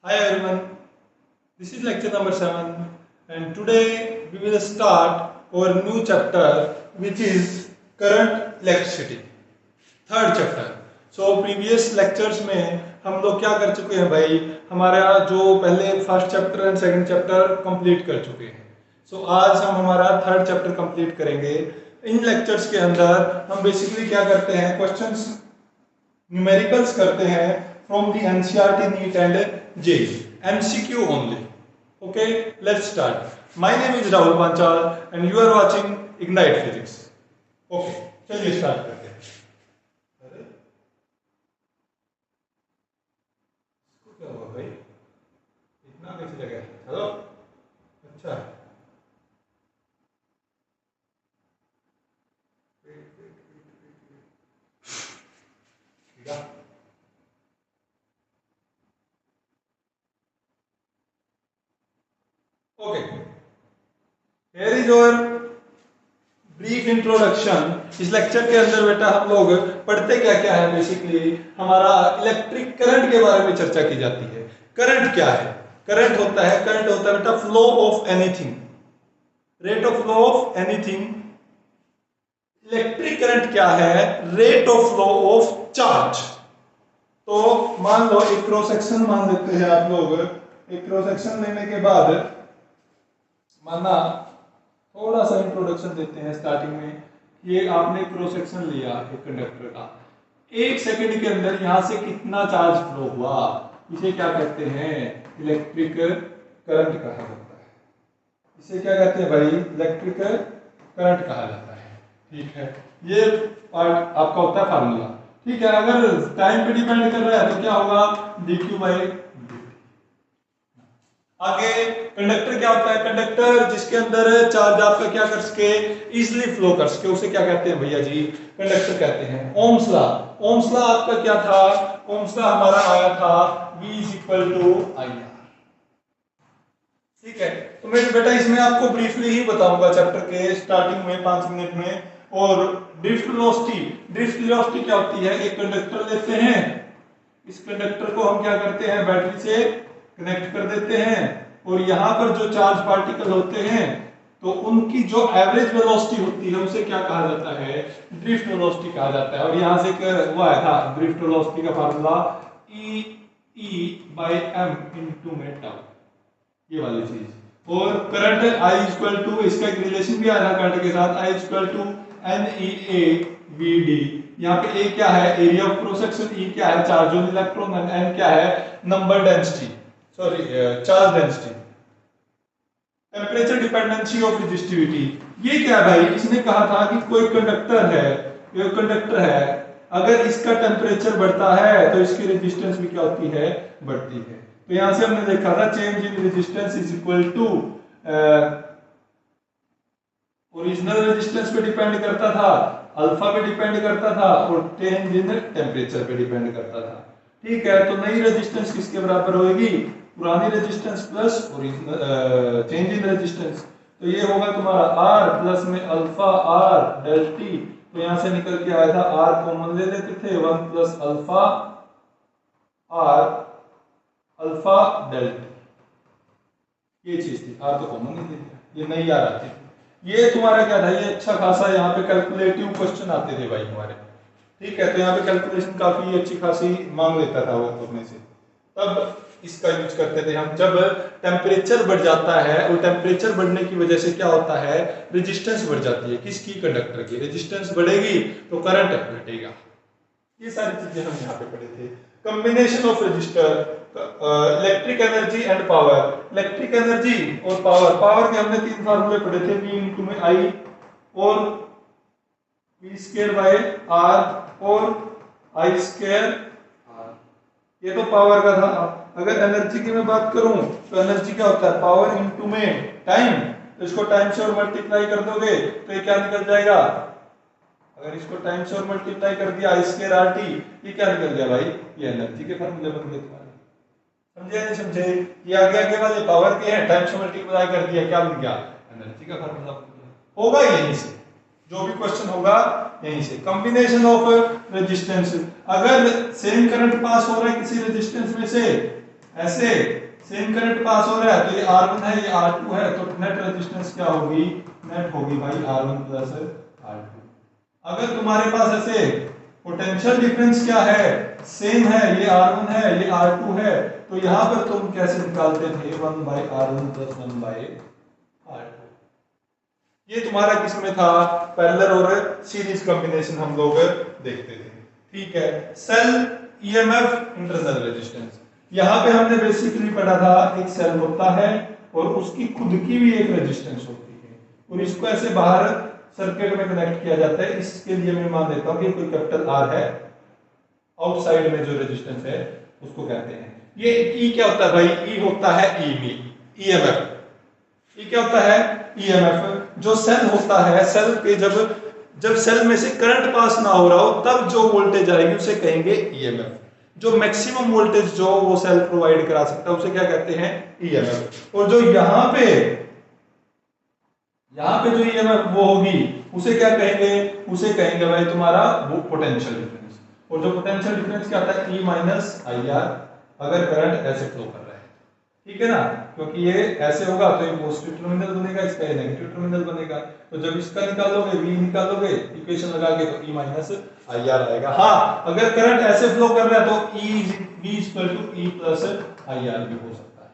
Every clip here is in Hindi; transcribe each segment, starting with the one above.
Hi everyone, this is lecture number 7 and today we will start our new chapter which is current electricity, third chapter. So previous lectures में हम लोग क्या कर चुके हैं भाई, हमारा जो पहले first chapter and second chapter complete कर चुके हैं. सो आज हम हमारा थर्ड चैप्टर कंप्लीट करेंगे. इन लेक्चर्स के अंदर हम बेसिकली क्या करते हैं, क्वेश्चंस न्यूमेरिकल्स करते हैं from the NCERT NEET and JEE, MCQ only. Okay, let's start. My name is Rahul Panchal and you are watching Ignite Physics. Okay, चलिए स्टार्ट करते हैं. अरे इसको क्या हुआ भाई, इतना कैसे लगा? हेलो, अच्छा ठीक है. Okay, here is your brief introduction. इस लेक्चर के अंदर बेटा हम लोग पढ़ते क्या क्या है, बेसिकली हमारा इलेक्ट्रिक करंट के बारे में चर्चा की जाती है. करंट क्या है? करंट होता है बेटा flow of anything, rate of flow of anything. Electric current क्या है? Rate of flow of charge. तो मान लो एक क्रॉस सेक्शन मान लेते हैं आप लोग. एक क्रॉस सेक्शन लेने के बाद माना, थोड़ा सा इंट्रोडक्शन देते हैं स्टार्टिंग में. ये आपने क्रॉस सेक्शन लिया एक कंडक्टर का, एक सेकंड के अंदर यहां से कितना चार्ज फ्लो हुआ, इसे क्या कहते हैं? इलेक्ट्रिक करंट कहा जाता है. इसे क्या कहते हैं भाई? इलेक्ट्रिक करंट कहा जाता है. ठीक है, ये पार्ट आपका होता है फार्मूला. ठीक है, अगर टाइम पे डिपेंड कर रहा है तो क्या होगा? dq by dt. आगे कंडक्टर क्या होता है? कंडक्टर जिसके अंदर चार्ज आपका क्या कर सके, इजीली फ्लो कर सके, उसे क्या कहते हैं भैया जी? कंडक्टर कहते हैं. Ohm's law. ओम्स लॉ आपका क्या था? ओम्स लॉ हमारा आया था V = IR. ठीक है, तो मैं बेटा इसमें आपको ब्रीफली ही बताऊंगा चैप्टर के स्टार्टिंग में 5 मिनट में. और ड्रिफ्ट वेलोसिटी, ड्रिफ्ट वेलोसिटी क्या होती है? एक कंडक्टर लेते हैं, इस कंडक्टर को हम क्या करते हैं? बैटरी से कनेक्ट कर देते हैं, और यहाँ पर जो चार्ज पार्टिकल होते हैं तो उनकी जो एवरेज वेलोसिटी होती है उसे क्या कहा जाता है? ड्रिफ्ट वेलोसिटी कहा जाता है. और यहाँ से वो आया था ड्रिफ्ट वेलोसिटी का फार्मूला E/m × टाउ, ये वाली चीज. और करंट I इसका एक रिलेशन भी आया था करंट के साथ, I NEA/VD. यहाँ पे A क्या है? Area of cross section, E क्या है? Charge on electron, and N क्या है? Number density, sorry charge density. Temperature dependency of resistivity, ये क्या है भाई? इसने कहा था कि कोई कंडक्टर है, ये कंडक्टर है, अगर इसका टेम्परेचर बढ़ता है तो इसकी रेजिस्टेंस भी क्या होती है? बढ़ती है. तो यहां से हमने देखा था change in resistance is equal to original resistance पे डिपेंड करता था, अल्फा पे डिपेंड करता था, और चेंज इन टेम्परेचर पे डिपेंड करता था. ठीक है, तो नई रेजिस्टेंस किसके बराबर होगी? पुरानी resistance plus original change in resistance. तो ये होगा तुम्हारा R प्लस में अल्फा R डेल T. तो यहां से निकल के आया था R कॉमन ले लेते थे, 1 plus alpha R alpha del T. ये चीज थी, R तो कॉमन नहीं थी, ये नई R आती थी. ये तुम्हारा क्या था? ये अच्छा खासा यहाँ पे कैलकुलेटिव क्वेश्चन आते थे भाई हमारे. ठीक है, तो यहाँ पे कैलकुलेशन काफी अच्छी खासी मांग लेता था वो अपने से, तब इसका यूज करते थे हम. जब टेम्परेचर बढ़ जाता है, और टेम्परेचर बढ़ने की वजह से क्या होता है? रेजिस्टेंस बढ़ जाती है. किसकी? कंडक्टर की. रेजिस्टेंस बढ़ेगी तो करंट घटेगा. ये सारी चीजें हम यहाँ पे पढ़े थे. Combination of register, electric energy and power. Electric energy और पावर, पावर के हमने 3 फार्मूले पढ़े थे, V × I और V² R और I² R. ये तो पावर का था. अगर एनर्जी की मैं बात करूं तो एनर्जी क्या होता है? पावर इनटू में टाइम. तो इसको टाइम से और मल्टीप्लाई कर दोगे तो ये क्या निकल जाएगा? अगर इसको टाइम से और मल्टीप्लाई कर दिया I² RT, ये क्या निकल गया भाई? ये एनर्जी के फार्मूले बन गए तुम्हारे. समझे नहीं समझे? ये आगे वाले पावर के हैं, टाइम से मल्टीप्लाई कर दिया, क्या बन गया? एनर्जी का फार्मूला बन गया. होगा यहीं से, जो भी क्वेश्चन होगा यहीं से. कॉम्बिनेशन ऑफ रेजिस्टेंस, अगर सेम करंट पास हो रहा है किसी रेजिस्टेंस में से ऐसे सेम करंट पास हो रहा है तो ये R1 है ये R2 है, तो नेट रेजिस्टेंस क्या होगी, नेट होगी भाई R1 प्लस R2। अगर तुम्हारे पास ऐसे पोटेंशियल डिफरेंस क्या है, सेम है, ये R1 है ये R2 है, तो यहां पर तुम कैसे निकालते थे 1/R1 प्लस 1/R2। ये तुम्हारा किसमें था, पैरेलल और सीरीज कॉम्बिनेशन हम लोग देखते थे। ठीक है, सेल ईएमएफ इंटरनल रेजिस्टेंस, यहाँ पे हमने बेसिकली पढ़ा था एक सेल होता है और उसकी खुद की भी एक रेजिस्टेंस होती है और इसको ऐसे बाहर सर्किट में कनेक्ट किया जाता है। इसके लिए मैं मान लेता हूँ कि कोई कैपिटल आर है, आउटसाइड में जो रेजिस्टेंस है उसको कहते हैं। ये ई क्या होता है भाई, ई होता है ईएमएफ। ये क्या होता है, ईएमएफ। जो सेल होता है, सेल पे जब सेल में से करंट पास ना हो रहा हो तब जो वोल्टेज आएगी उसे कहेंगे ईएमएफ। जो मैक्सिमम वोल्टेज जो वो सेल प्रोवाइड करा सकता है उसे क्या कहते हैं, ईएमएफ। और जो यहाँ पे जो ईएमएफ वो होगी उसे क्या कहेंगे, उसे कहेंगे भाई तुम्हारा वो पोटेंशियल डिफरेंस। और जो पोटेंशियल डिफरेंस क्या होता है, ई माइनस आई आर, अगर करंट ऐसे फ्लो कर रहा है। ठीक है ना, क्योंकि ये ऐसे होगा तो ये पॉजिटिव टर्मिनल बनेगा, इसका ये नेगेटिव टर्मिनल बनेगा। तो जब इसका निकालोगे v निकालोगे इक्वेशन लगा के तो e माइनस आई आर आएगा। हाँ, अगर करंट ऐसे फ्लो कर रहा है तो v equal to e plus I R भी हो सकता है।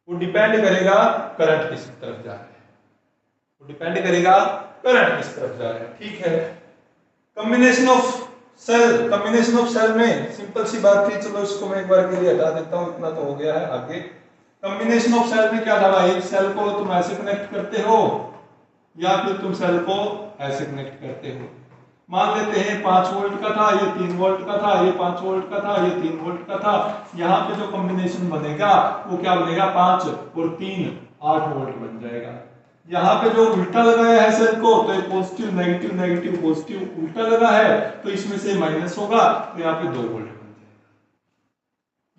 वो डिपेंड करेगा करंट किस तरफ जा रहा है, वो डिपेंड करेगा करंट किस तरफ जा रहा है। ठीक है, combination of cell, combination of cell में सिंपल सी बात थी, चलो इसको मैं एक बार के लिए हटा देता हूं, इतना तो हो गया है। आगे कॉम्बिनेशन ऑफ सेल में क्या था भाई, सेल को तुम ऐसे कनेक्ट करते हो या फिर तुम सेल को ऐसे कनेक्ट करते हो। मान लेते हैं 5 वोल्ट का था, ये 3 वोल्ट का था, ये 5 वोल्ट का था, ये 3 वोल्ट का था। यहाँ पे जो कॉम्बिनेशन बनेगा वो क्या बनेगा, 5 और 3 8 वोल्ट बन जाएगा। यहाँ पे जो उल्टा लगाया है सेल को तो पॉजिटिव नेगेटिव नेगेटिव पॉजिटिव उल्टा लगा है तो इसमें से माइनस होगा तो यहाँ पे 2 वोल्ट बन जाएगा।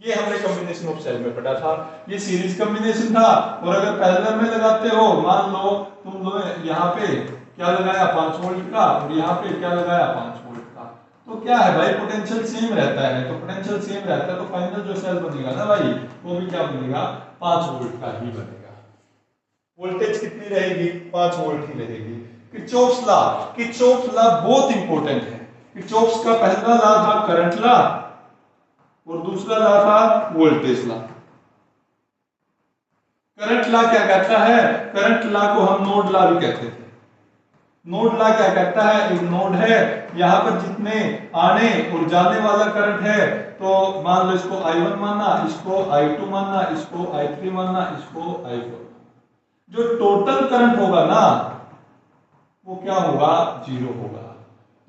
ये हमने कॉम्बिनेशन ऑफ सेल में पढ़ा था, ये सीरीज कॉम्बिनेशन था। और अगर पैरेलल में लगाते हो, मान लो तुम लोग यहाँ पे क्या लगाया 5 वोल्ट का और यहाँ पे क्या लगाया 5 वोल्ट का, तो क्या है भाई पोटेंशियल सेम रहता है। तो पोटेंशियल सेम रहता है तो फाइनल जो सेल बनेगा ना भाई वो भी क्या बनेगा, 5 वोल्ट का ही बनेगा। वोल्टेज कितनी रहेगी, 5 वोल्ट ही रहेगी। किरचॉफ्स लॉ, किरचॉफ्स लॉ बहुत इंपॉर्टेंट है। किरचॉफ्स का पहला लॉ था करंट लॉ और दूसरा लॉ था वोल्टेज लॉ। करंट लॉ क्या कहता है, करंट लॉ को हम नोड लॉ भी कहते थे। नोड लॉ क्या कहता है, एक नोड है, यहाँ पर जितने आने और जाने वाला करंट है तो मान लो इसको I1 मानना, इसको I2 मानना, इसको I3 मानना, इसको I4। जो टोटल करंट होगा ना वो क्या होगा, 0 होगा।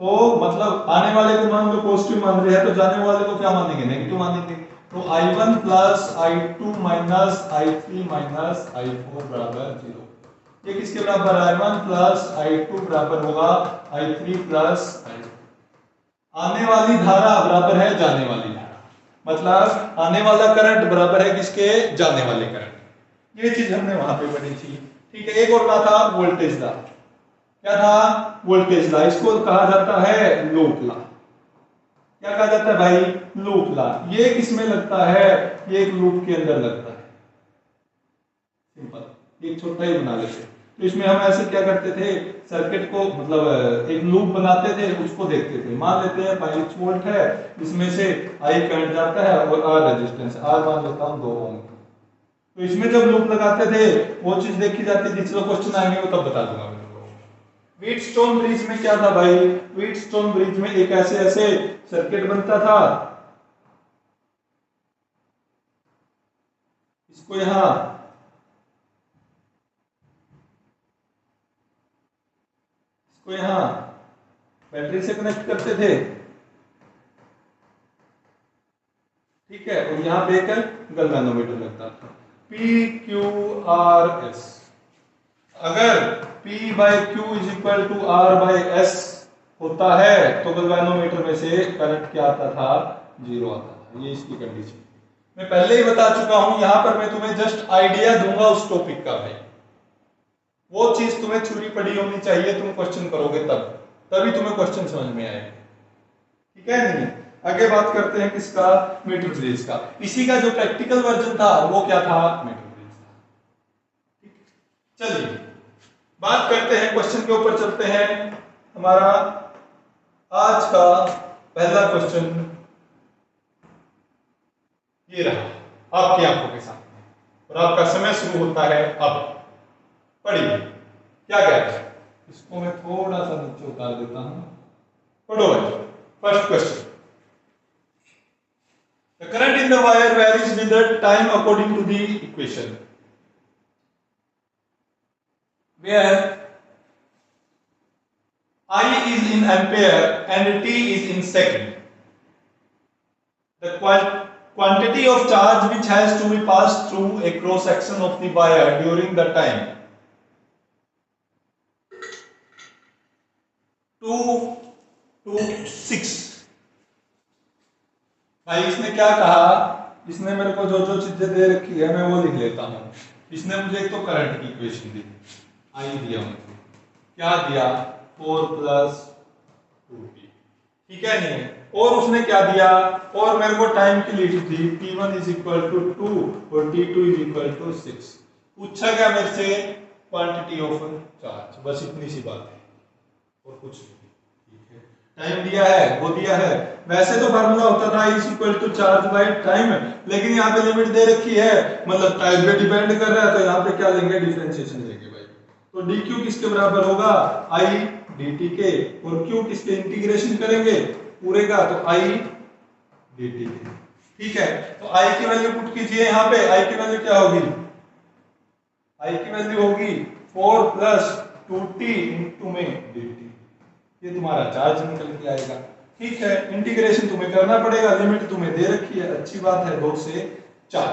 तो मतलब आने वाले को मान लो पॉजिटिव मान रहे हैं तो जाने वाले को क्या मानेंगे, नेगेटिव मानेंगे। तो I1 plus I2 minus I3 minus I4 बराबर 0। ये किसके बराबर, I1 प्लस I2 बराबर होगा I3 प्लस I4। आने वाली धारा बराबर है जाने वाली धारा, मतलब आने वाला करंट बराबर है किसके, जाने वाले करंट। ये चीज हमने वहां पे पढ़ी थी। ठीक है, एक और लॉ था वोल्टेज लॉ। क्या था, वोल्टेज लॉ। इसको कहा जाता है लूप लॉ। क्या कहा जाता है भाई, लूप लॉ। ये किसमें लगता है, ये एक लूप के अंदर लगता है। सिंपल, एक छोटा ही बना लेते। तो इसमें हम ऐसे क्या करते थे, सर्किट को मतलब एक लूप बनाते थे, उसको देखते थे। मान लेते हैं 5 वोल्ट है, इसमें से आई करंट जाता है और आर रेजिस्टेंस, आर मान लेता हूं 2 ओम। तो इसमें जब लूप लगाते थे वो चीज देखी जाती थी। चलो क्वेश्चन आएंगे वो तब बता दूंगा मैं तुमको। व्हीटस्टोन ब्रिज में क्या था भाई, व्हीटस्टोन ब्रिज में एक ऐसे ऐसे सर्किट बनता था, इसको यहां बैटरी से कनेक्ट करते थे। ठीक है, और यहां पे एक गैल्वेनोमीटर लगता था, PQRS। अगर P by Q is equal to R by S होता है तो गैल्वेनोमीटर में से करंट क्या आता था, 0 आता था। ये इसकी कंडीशन मैं पहले ही बता चुका हूं, यहां पर मैं तुम्हें जस्ट आइडिया दूंगा उस टॉपिक का भाई। वो चीज तुम्हें थ्योरी पढ़ी होनी चाहिए, तुम क्वेश्चन करोगे तभी तुम्हें क्वेश्चन समझ में आएगा। ठीक है नहीं, आगे बात करते हैं किसका, मीटर ब्रिज का। इसी का जो प्रैक्टिकल वर्जन था वो क्या था, मीटर ब्रिज था। चलिए बात करते हैं, क्वेश्चन के ऊपर चलते हैं। हमारा आज का पहला क्वेश्चन ये रहा आपकी आंखों के सामने, और आपका समय शुरू होता है अब। पढ़िए क्या कहता है, इसको मैं थोड़ा सा नीचे उतार देता हूं, पढ़ो भाई। First question, the current in the wire varies with the time according to the equation where I is in ampere and T is in second. The quantity of charge which has to be passed through a cross section of the wire during the time 2 to 6. भाई इसने क्या कहा, इसने मेरे को जो जो चीजें दे रखी है मैं वो लिख लेता हूं। इसने मुझे एक तो करंट की इक्वेशन दी, आई दिया मुझे, क्या दिया 4 + 2t, ठीक है नहीं, और उसने क्या दिया, और मेरे को टाइम की ली थी t1 = 2 और t2 = 6। पूछा क्या मेरे से, क्वांटिटी ऑफ चार्ज, बस इतनी सी बात है और कुछ नहीं, ठीक है। टाइम दिया है, वो दिया है। वैसे तो फार्मूला होता था E = चार्ज बाय टाइम, लेकिन यहाँ पे लिमिट दे रखी है, मतलब टाइम पे डिपेंड कर रहा है, तो यहाँ पे क्या लेंगे, डिफरेंशिएशन लेंगे भाई। तो dq किसके बराबर होगा, I dt के, और q किसके इंटीग्रेशन करेंगे पूरे का, तो I dt के, ठीक है। तो I की वैल्यू पुट कीजिए यहाँ पे, I की वैल्यू क्या होगी, I की वैल्यू होगी 4 + 2t * में dt, ये तुम्हारा चार्ज निकल के आएगा, ठीक है। इंटीग्रेशन तुम्हें करना पड़ेगा, लिमिट तुम्हें दे रखी है, अच्छी बात है, 2 से 4,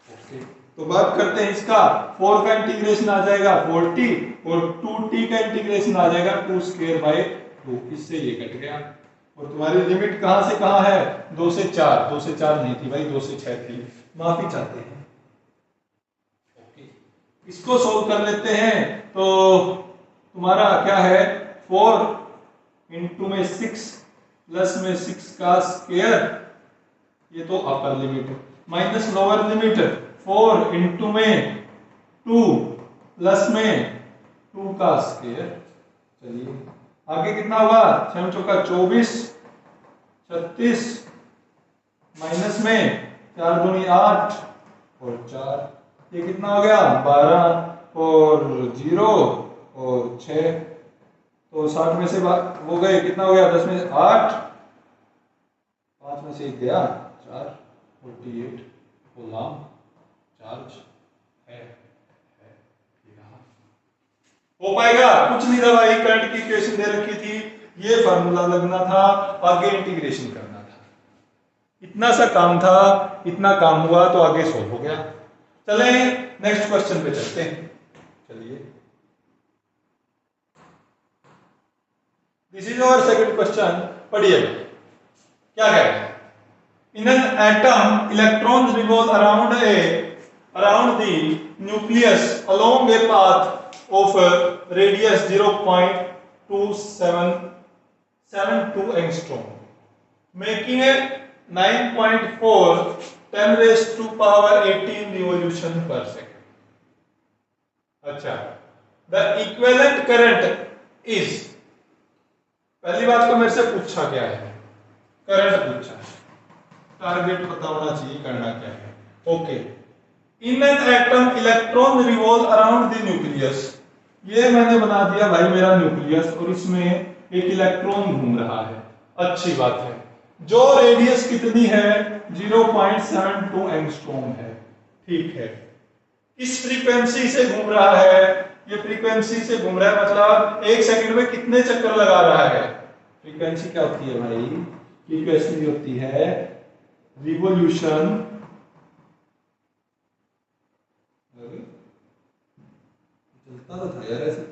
ओके। तो बात करते हैं इसका, 4 का इंटीग्रेशन आ जाएगा 4t, और 2t का इंटीग्रेशन आ जाएगा 2²/2, इससे ये कट गया, और तुम्हारी लिमिट कहां से कहां है, 2 से 4, 2 से 4 नहीं थी भाई, 2 से 6 थी, माफी चाहते हैं, ओके। इसको सोल्व कर लेते हैं, तो तुम्हारा क्या है, 4 * में 6 प्लस में 6 का स्क्वायर, ये तो upper limit, minus lower limit 4 * में 2 प्लस में 2 का स्क्वायर। चलिए आगे कितना होगा, 6 × 4 = 24, 36 माइनस में 4 × 2 = 8 और 4, ये कितना हो गया 12 और 0 और 6, तो 60 में से वो गए, कितना हो गया, 10 में से 8, 5 में से 1 गया 4, 48 कूलम चार्ज है। हो पाएगा, कुछ नहीं था भाई, करंट की इक्वेशन दे रखी थी, ये फार्मूला लगना था, आगे इंटीग्रेशन करना था, इतना सा काम था, इतना काम हुआ तो आगे सोल्व हो गया। चलें नेक्स्ट क्वेश्चन पे चलते हैं। चलिए this is our second question, पढ़िए क्या कह रहे हैं। In an atom, electrons revolve around the nucleus along a path of radius 0.272 angstrom, making a 9.4 10⁻18 revolution per second. अच्छा, the equivalent current is, पहली बात तो मेरे से पूछा क्या है, करंट पूछा है, टारगेट पता होना चाहिए करना क्या है, okay. In an atom electron revolve around the nucleus, ये मैंने बना दिया भाई मेरा न्यूक्लियस, और इसमें एक इलेक्ट्रॉन घूम रहा है, अच्छी बात है। जो रेडियस कितनी है, 0.72 एंगस्ट्रॉम है, ठीक है। किस फ्रीक्वेंसी से घूम रहा है, ये फ्रीक्वेंसी से घूम रहा है, मतलब 1 सेकंड में कितने चक्कर लगा रहा है। फ्रीक्वेंसी क्या होती है भाई, फ्रीक्वेंसी होती है रिवॉल्यूशन, चलता तो था यार ऐसे,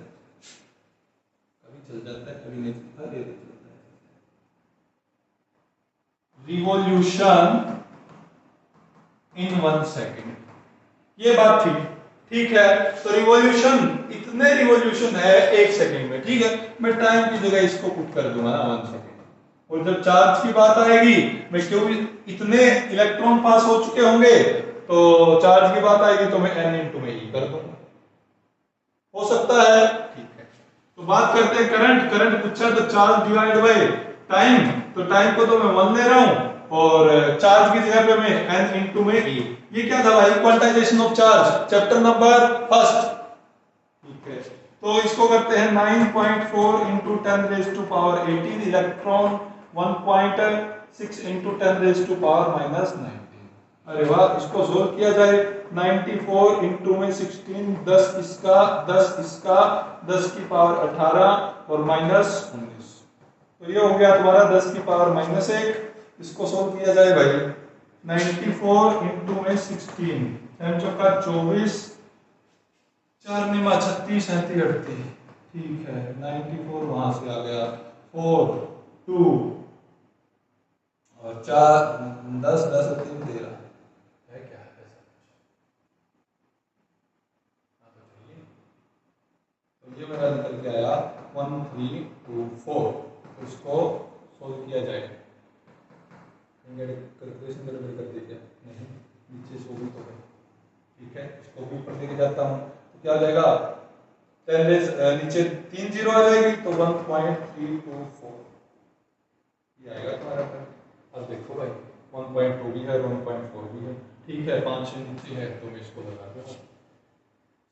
कभी चल जाता है कभी नहीं चलता, ये तो चलता है। रिवॉल्यूशन इन 1 सेकंड, ये बात थी, ठीक है। तो रिवॉल्यूशन, इतने रिवॉल्यूशन है 1 सेकंड में, ठीक है। मैं टाइम की जगह इसको पुट कर दूंगा ना 1 सेकंड, और जब चार्ज की बात आएगी, मैं क्यों इतने इलेक्ट्रॉन पास हो चुके होंगे, तो चार्ज की बात आएगी तो मैं n इंटू में ई कर दूंगा। हो सकता है, ठीक है। तो बात करते हैं करंट। करंट पूछा तो चार्ज डिवाइड बाय टाइम, तो टाइम को तो मैं 1 ले रहा हूं और चार्ज की जगह पे मैं n इंटू में ई। ये क्या था भाई? Quantization of charge, chapter number first, ठीक है। तो इसको करते हैं 9.4 into 10 raise to power 18 electron 1.6 into 10 raise to power minus 19। अरे वाह, इसको सोल्व किया जाए। 94 इंटू में 16, 10 इसका 10 इसका 10 की पावर 18 और माइनस 19, तो ये हो गया तुम्हारा 10 की पावर माइनस 1। इसको सोल्व किया जाए भाई। 94 इंटू में 16, 10 चौका 24, 4 निमा 36, 37, 38, ठीक है। 94 वहां से आ गया, 4 2 और 4 10 10 3 13 है क्या है? तो ये मेरा निकल के आया 1324। तो इसको सोल्व किया जाएगा। कैलकुलेशन गड़बड़ कर दी क्या? नहीं, नीचे 100 भी तो है, ठीक है। इसको भी ऊपर लेके जाता हूँ तो क्या आ जाएगा? 10 रेज नीचे 3 जीरो आ जाएगी तो 1.324 ये आएगा तुम्हारा। अब देखो भाई 1.2 भी है, 1.4 भी है, ठीक है। 5 नीचे है तो मैं इसको लगा दूंगा,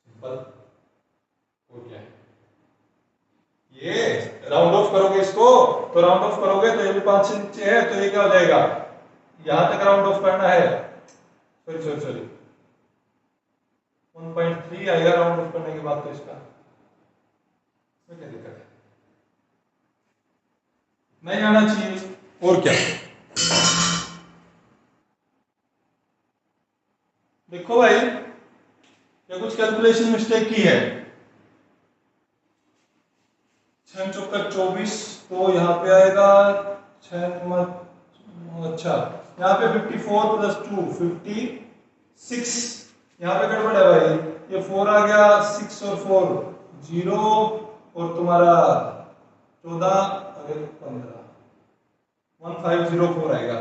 सिंपल। और क्या है ये? राउंड ऑफ करोगे इसको, तो राउंड ऑफ करोगे तो ये भी 5 नीचे है, तो ये क्या हो जाएगा? यहां तक राउंड ऑफ करना है, सॉरी 1.3 आएगा राउंड ऑफ करने के बाद। तो इसका क्या दिक्कत है? नहीं आना चाहिए। और क्या? देखो भाई, ये कुछ कैलकुलेशन मिस्टेक की है। 6 चौका 24, तो यहाँ पे आएगा 6 अच्छा यहाँ पे 54 प्लस 2 56, यहाँ पे गड़बड़ है भाई। ये 4 आ गया, 6 और 4 0 और तुम्हारा 14 अगर 15, 1504 आएगा,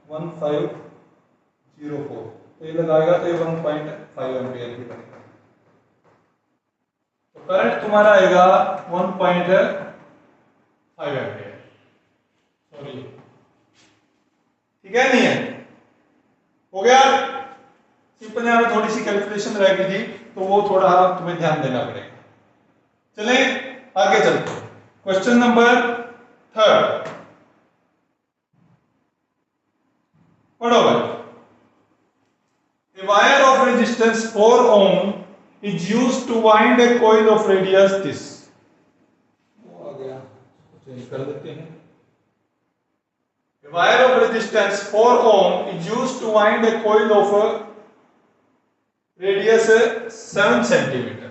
1504। तो ये लगाएगा तो ये 1.5 एम्पियर की बनेगा। तो करंट तुम्हारा आएगा 1.5 एम्पियर। सॉरी, ठीक है नहीं है? हो गया। सिंपल यहाँ पे थोड़ी सी कैलकुलेशन रह गई थी, तो वो थोड़ा तुम्हें ध्यान देना पड़ेगा। चलें आगे चलते हैं। क्वेश्चन नंबर 3 पढ़ो भाई। A wire of resistance 4 ohm is used to wind a coil of radius this। वो आ गया, चेंज कर देते हैं। A wire of resistance 4 ohm is used to wind a coil of radius 7 centimetre.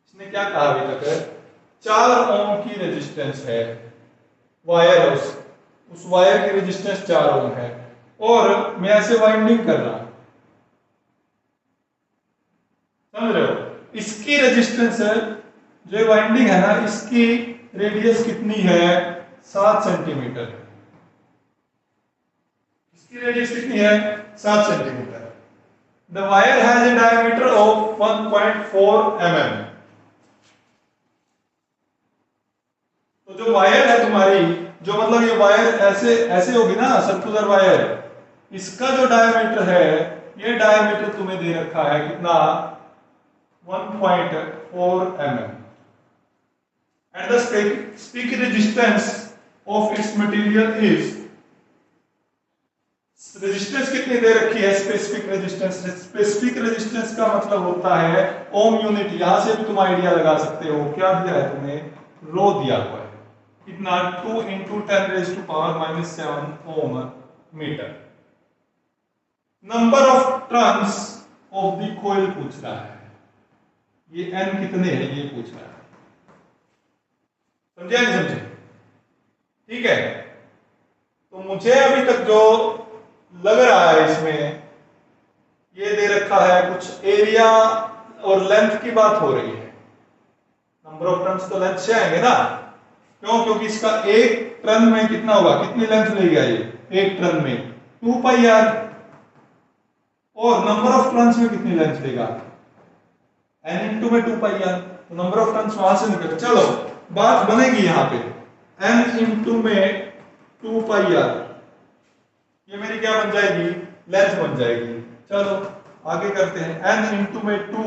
इसने क्या कहा अभी तक? 4 ओम की रेजिस्टेंस है, वायर उस वायर की रेजिस्टेंस 4 ओम है और मैं ऐसे वाइंडिंग कर रहा हूं, समझ रहे हो? इसकी रेजिस्टेंस जो वाइंडिंग है ना, इसकी रेडियस कितनी है? 7 सेंटीमीटर। इसकी रेडियस कितनी है? 7 centimetre. The wire has a diameter of 1.4 mm। तो जो वायर है तुम्हारी, जो मतलब ये वायर ऐसे ऐसे होगी ना, सर्कुलर वायर, इसका जो डायमीटर है, ये डायमीटर तुम्हें दे रखा है कितना? 1.4 mm। and the specific resistance of its material is, resistance कितनी दे रखी है? Specific resistance. स्पेसिफिक रेजिस्टेंस का मतलब होता है ओम यूनिट। यहां से भी तुम आइडिया लगा सकते हो। क्या दिया है तुम्हें? रो दिया हुआ है कितना? 2 into 10 raise to power minus 7 ohm metre. Number of turns of the coil पूछ रहा है, ये n कितने हैं ये पूछ रहा है। समझे नहीं समझे? ठीक है। तो मुझे अभी तक जो लग रहा है इसमें, ये दे रखा है कुछ एरिया और लेंथ की बात हो रही है। नंबर ऑफ टर्न्स तो लेंथ से आएंगे ना, क्यों? क्योंकि इसका एक टर्न में कितना होगा, कितनी लेंथ लेगा ये एक टर्न में 2 पाई आर, और नंबर ऑफ टर्न्स में कितनी लेंथ लेगा n इंटू में 2 पाई आर, तो नंबर ऑफ टर्न्स वहां से निकल, चलो बात बनेगी यहाँ पे n इंटू में 2 पाई आर, ये मेरी क्या बन जाएगी, लेंथ बन जाएगी। चलो आगे करते हैं, n इंटू में 2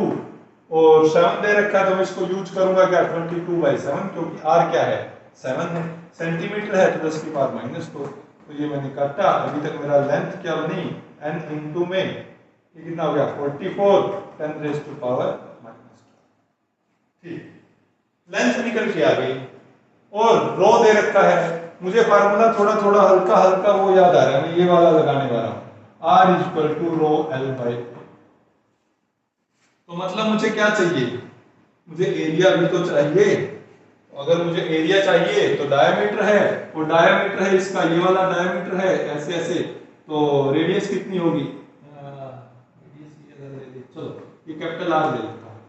और 7 दे रखा है तो मैं इसको यूज करूंगा क्या 22/7, क्योंकि r क्या है 7 है, सेंटीमीटर है तो 10 की पावर -2, तो ये मैंने काटा। अभी तक मेरा लेंथ क्या बनी, n इंटू में ये कितना हो गया 44 10 रेज़ टू पावर -2, ठीक, लेंथ निकल के आ गई। और रो दे रखा है, मुझे फार्मूला थोड़ा थोड़ा हल्का हल्का वो याद आ रहा है, मैं ये वाला लगाने वाला हूं, R equal to rho L by. तो मतलब मुझे क्या चाहिए, मुझे एरिया भी तो चाहिए। अगर मुझे एरिया चाहिए तो डायमीटर है, और डायमीटर है इसका ये वाला डायमीटर है ऐसे ऐसे, तो रेडियस कितनी होगी, चलो ये कैपिटल R ले लेता हूँ,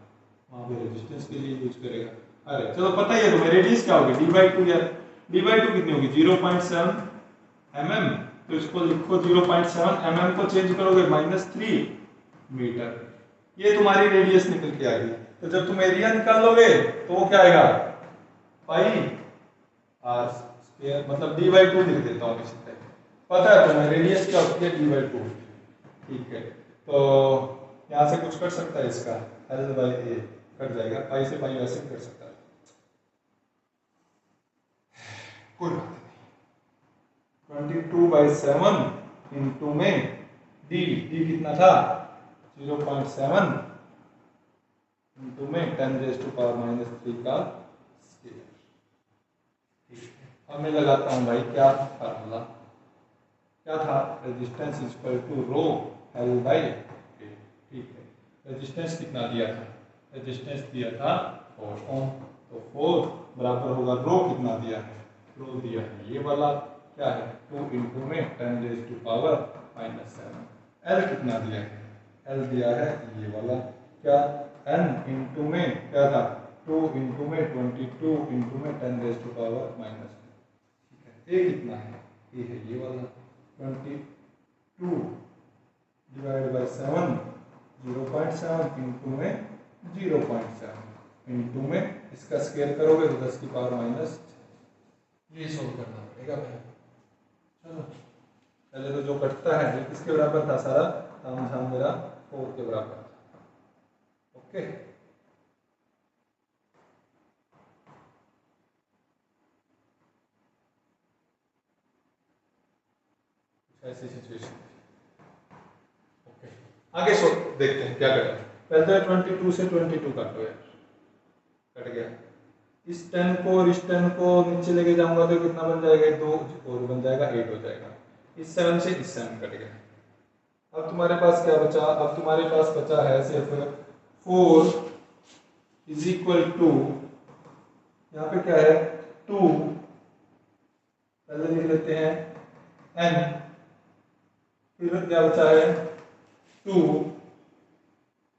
वहां पे रेजिस्टेंस के लिए यूज करेगा। अरे चलो पता ही है तुम्हें रेडियस क्या होगी d/2 यार, d/2 कितनी होगी 0.7 mm, तो इसको लिखो 0.7 mm को चेंज करोगे -3 मीटर, ये तुम्हारी रेडियस निकल के आ गई। तो जब तुम एरिया निकालोगे तो वो क्या आएगा पाई r स्क्वायर, मतलब d/2 लिख देता हूँ इसी तरह, पता है तुम्हें रेडियस क्या होती है d/2, ठीक है। तो यहाँ से कुछ कर सकता है इसका L/A कट जाएगा, पाई से पाई वैसे भी कर सकता है, कोई बात नहीं। 22/7 इंटू में d कितना था 0.7 इंटू में 10 रेज़ टू पावर -3 का स्क्वायर, ठीक है। अब मैं लगाता हूँ भाई क्या फार्मूला क्या था, resistance equal to rho L by A, ठीक है। रेजिस्टेंस कितना दिया था, रेजिस्टेंस दिया था 4 ओम, तो 4 बराबर होगा रो कितना दिया है, रो दिया है ये वाला क्या है 2 इंटू में 10 रेज़ टू पावर -7, L कितना दिया है, L दिया है ये वाला क्या n इंटू में क्या था 2 इंटू में 22 इंटू में 10 रेज़ टू पावर -2, ठीक है। A कितना है, ये है ये वाला 22 डिवाइड बाय 7 0.7 इंटू में 0.7 इंटू में इसका स्क्वायर करोगे तो 10 की पावर -6, ये सोल्व करना पड़ेगा भाई। चलो पहले तो जो कटता है ये किसके बराबर था, सारा ताम झाम मेरा 4 के बराबर था, ओके। ऐसी सिचुएशन, ओके आगे सो देखते हैं क्या करें। पहले 22 से 22 काटो यार, कट गया। इस 10 को और इस 10 को नीचे लेके जाऊंगा तो कितना बन जाएगा, 2 और बन जाएगा 8 हो जाएगा। इस 7 से इस 7 कट गया। अब तुम्हारे पास क्या बचा, अब तुम्हारे पास बचा है सिर्फ 4 इज इक्वल टू, यहाँ पे क्या है 2, पहले लिख लेते हैं n, फिर क्या बचा है 2,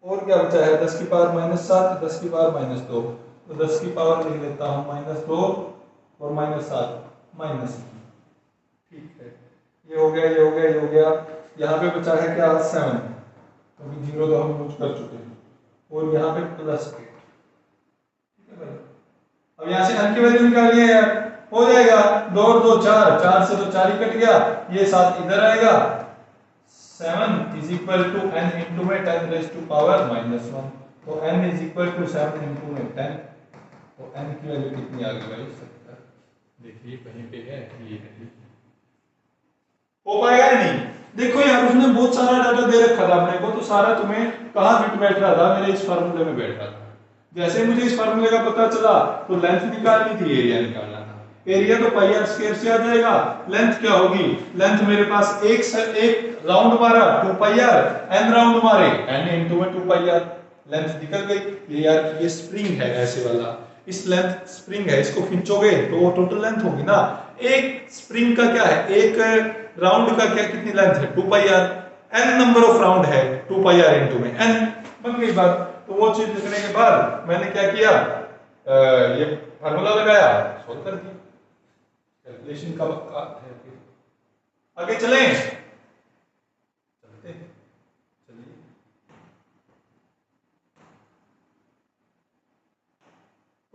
और क्या बचा है 10 की पावर -7, 10 की पावर -2, तो 10 की पावर लिख लेता हूँ -2 और -7 ठीक है। ये हो गया, ये हो गया, ये हो गया। यहाँ पे बचा है क्या 7, क्योंकि 0 तो हम यूज कर चुके हैं, और यहाँ पे +8, ठीक है भाई। अब यहाँ से n की वैल्यू निकालिए यार, हो जाएगा 2 और 2 4, 4 से तो 4 ही कट गया, ये 7 इधर आएगा। 7 is equal to n into में 10 रेज़ टू पावर -1, तो n is equal to 7 into में 10, तो n की वैल्यू कितनी आ गई भाई 70। देखिए कहीं पे है, ये नहीं हो पाएगा या नहीं। देखो यार उसने बहुत सारा डाटा दे रखा था अपने को, तो सारा तुम्हें कहाँ फिट बैठ रहा था, मेरे इस फार्मूले में बैठ रहा था। जैसे मुझे इस फार्मूले का पता चला तो लेंथ निकालनी थी, एरिया निकालना था। एरिया तो पाई आर स्क्वायर से आ जाएगा, लेंथ क्या होगी, लेंथ मेरे पास एक राउंड मारा 2 पाई आर, n राउंड मारे n इंटू में 2 पाई आर, लेंथ निकल गई। ये यार ये स्प्रिंग है ऐसे वाला, इस लेंथ स्प्रिंग है, इसको खींचोगे तो वो टोटल लेंथ होगी ना। एक स्प्रिंग का क्या है, एक राउंड का क्या कितनी लेंथ है 2 pi r, n number of round है 2 पाई आर इंटू में n, बन गई बात। तो वो चीज लिखने के बाद मैंने क्या किया, ये फार्मूला लगाया, सोल्व कर दिया। कैलकुलेशन का पक्का है फिर। आगे चलें, चलते हैं, चलिए।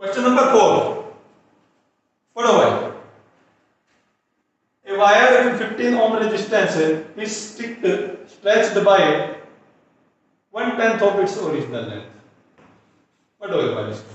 क्वेश्चन नंबर 4 पढ़ो भाई। A wire with 15 ohm resistance is stretched by 1/10 of its original length. पढ़ो एक बार इसको।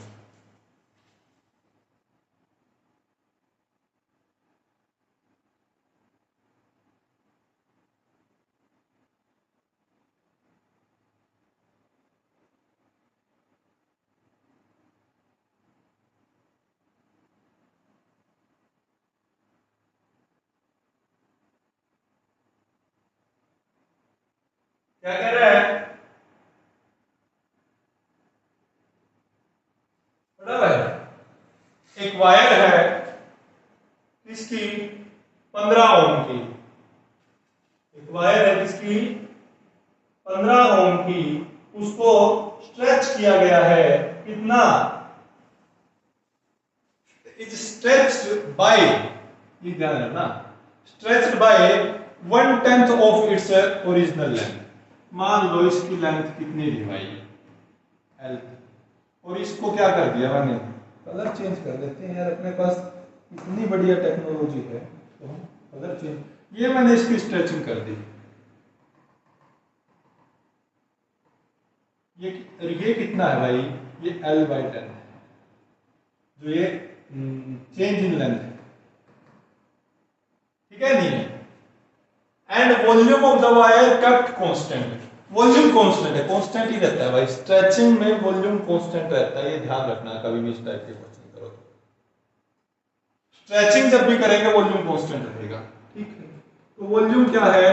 क्या कह रहा है? बराबर है, एक वायर है किसकी 15 ओम की, एक वायर है किसकी 15 ओम की, उसको स्ट्रेच किया गया है कितना, इज स्ट्रेच्ड बाय, ये ध्यान रखना, stretched by 1/10 of its original length. मान लो इसकी लेंथ कितनी दी भाई L, और इसको क्या कर दिया मैंने, कलर चेंज कर देते हैं यार, अपने पास इतनी बढ़िया टेक्नोलॉजी है तो हम कलर चेंज, ये मैंने इसकी स्ट्रेचिंग कर दी, ये कितना है भाई, ये L/10 है, जो ये चेंज इन लेंथ है, ठीक है नहीं है। And volume of the wire kept constant, volume constant है, कांस्टेंट ही रहता है भाई, स्ट्रेचिंग में वॉल्यूम कांस्टेंट रहता है, ये ध्यान रखना कभी भी इस टाइप के क्वेश्चन करो तो, स्ट्रेचिंग जब भी करेंगे वॉल्यूम कांस्टेंट रहेगा, ठीक है। तो वॉल्यूम क्या है,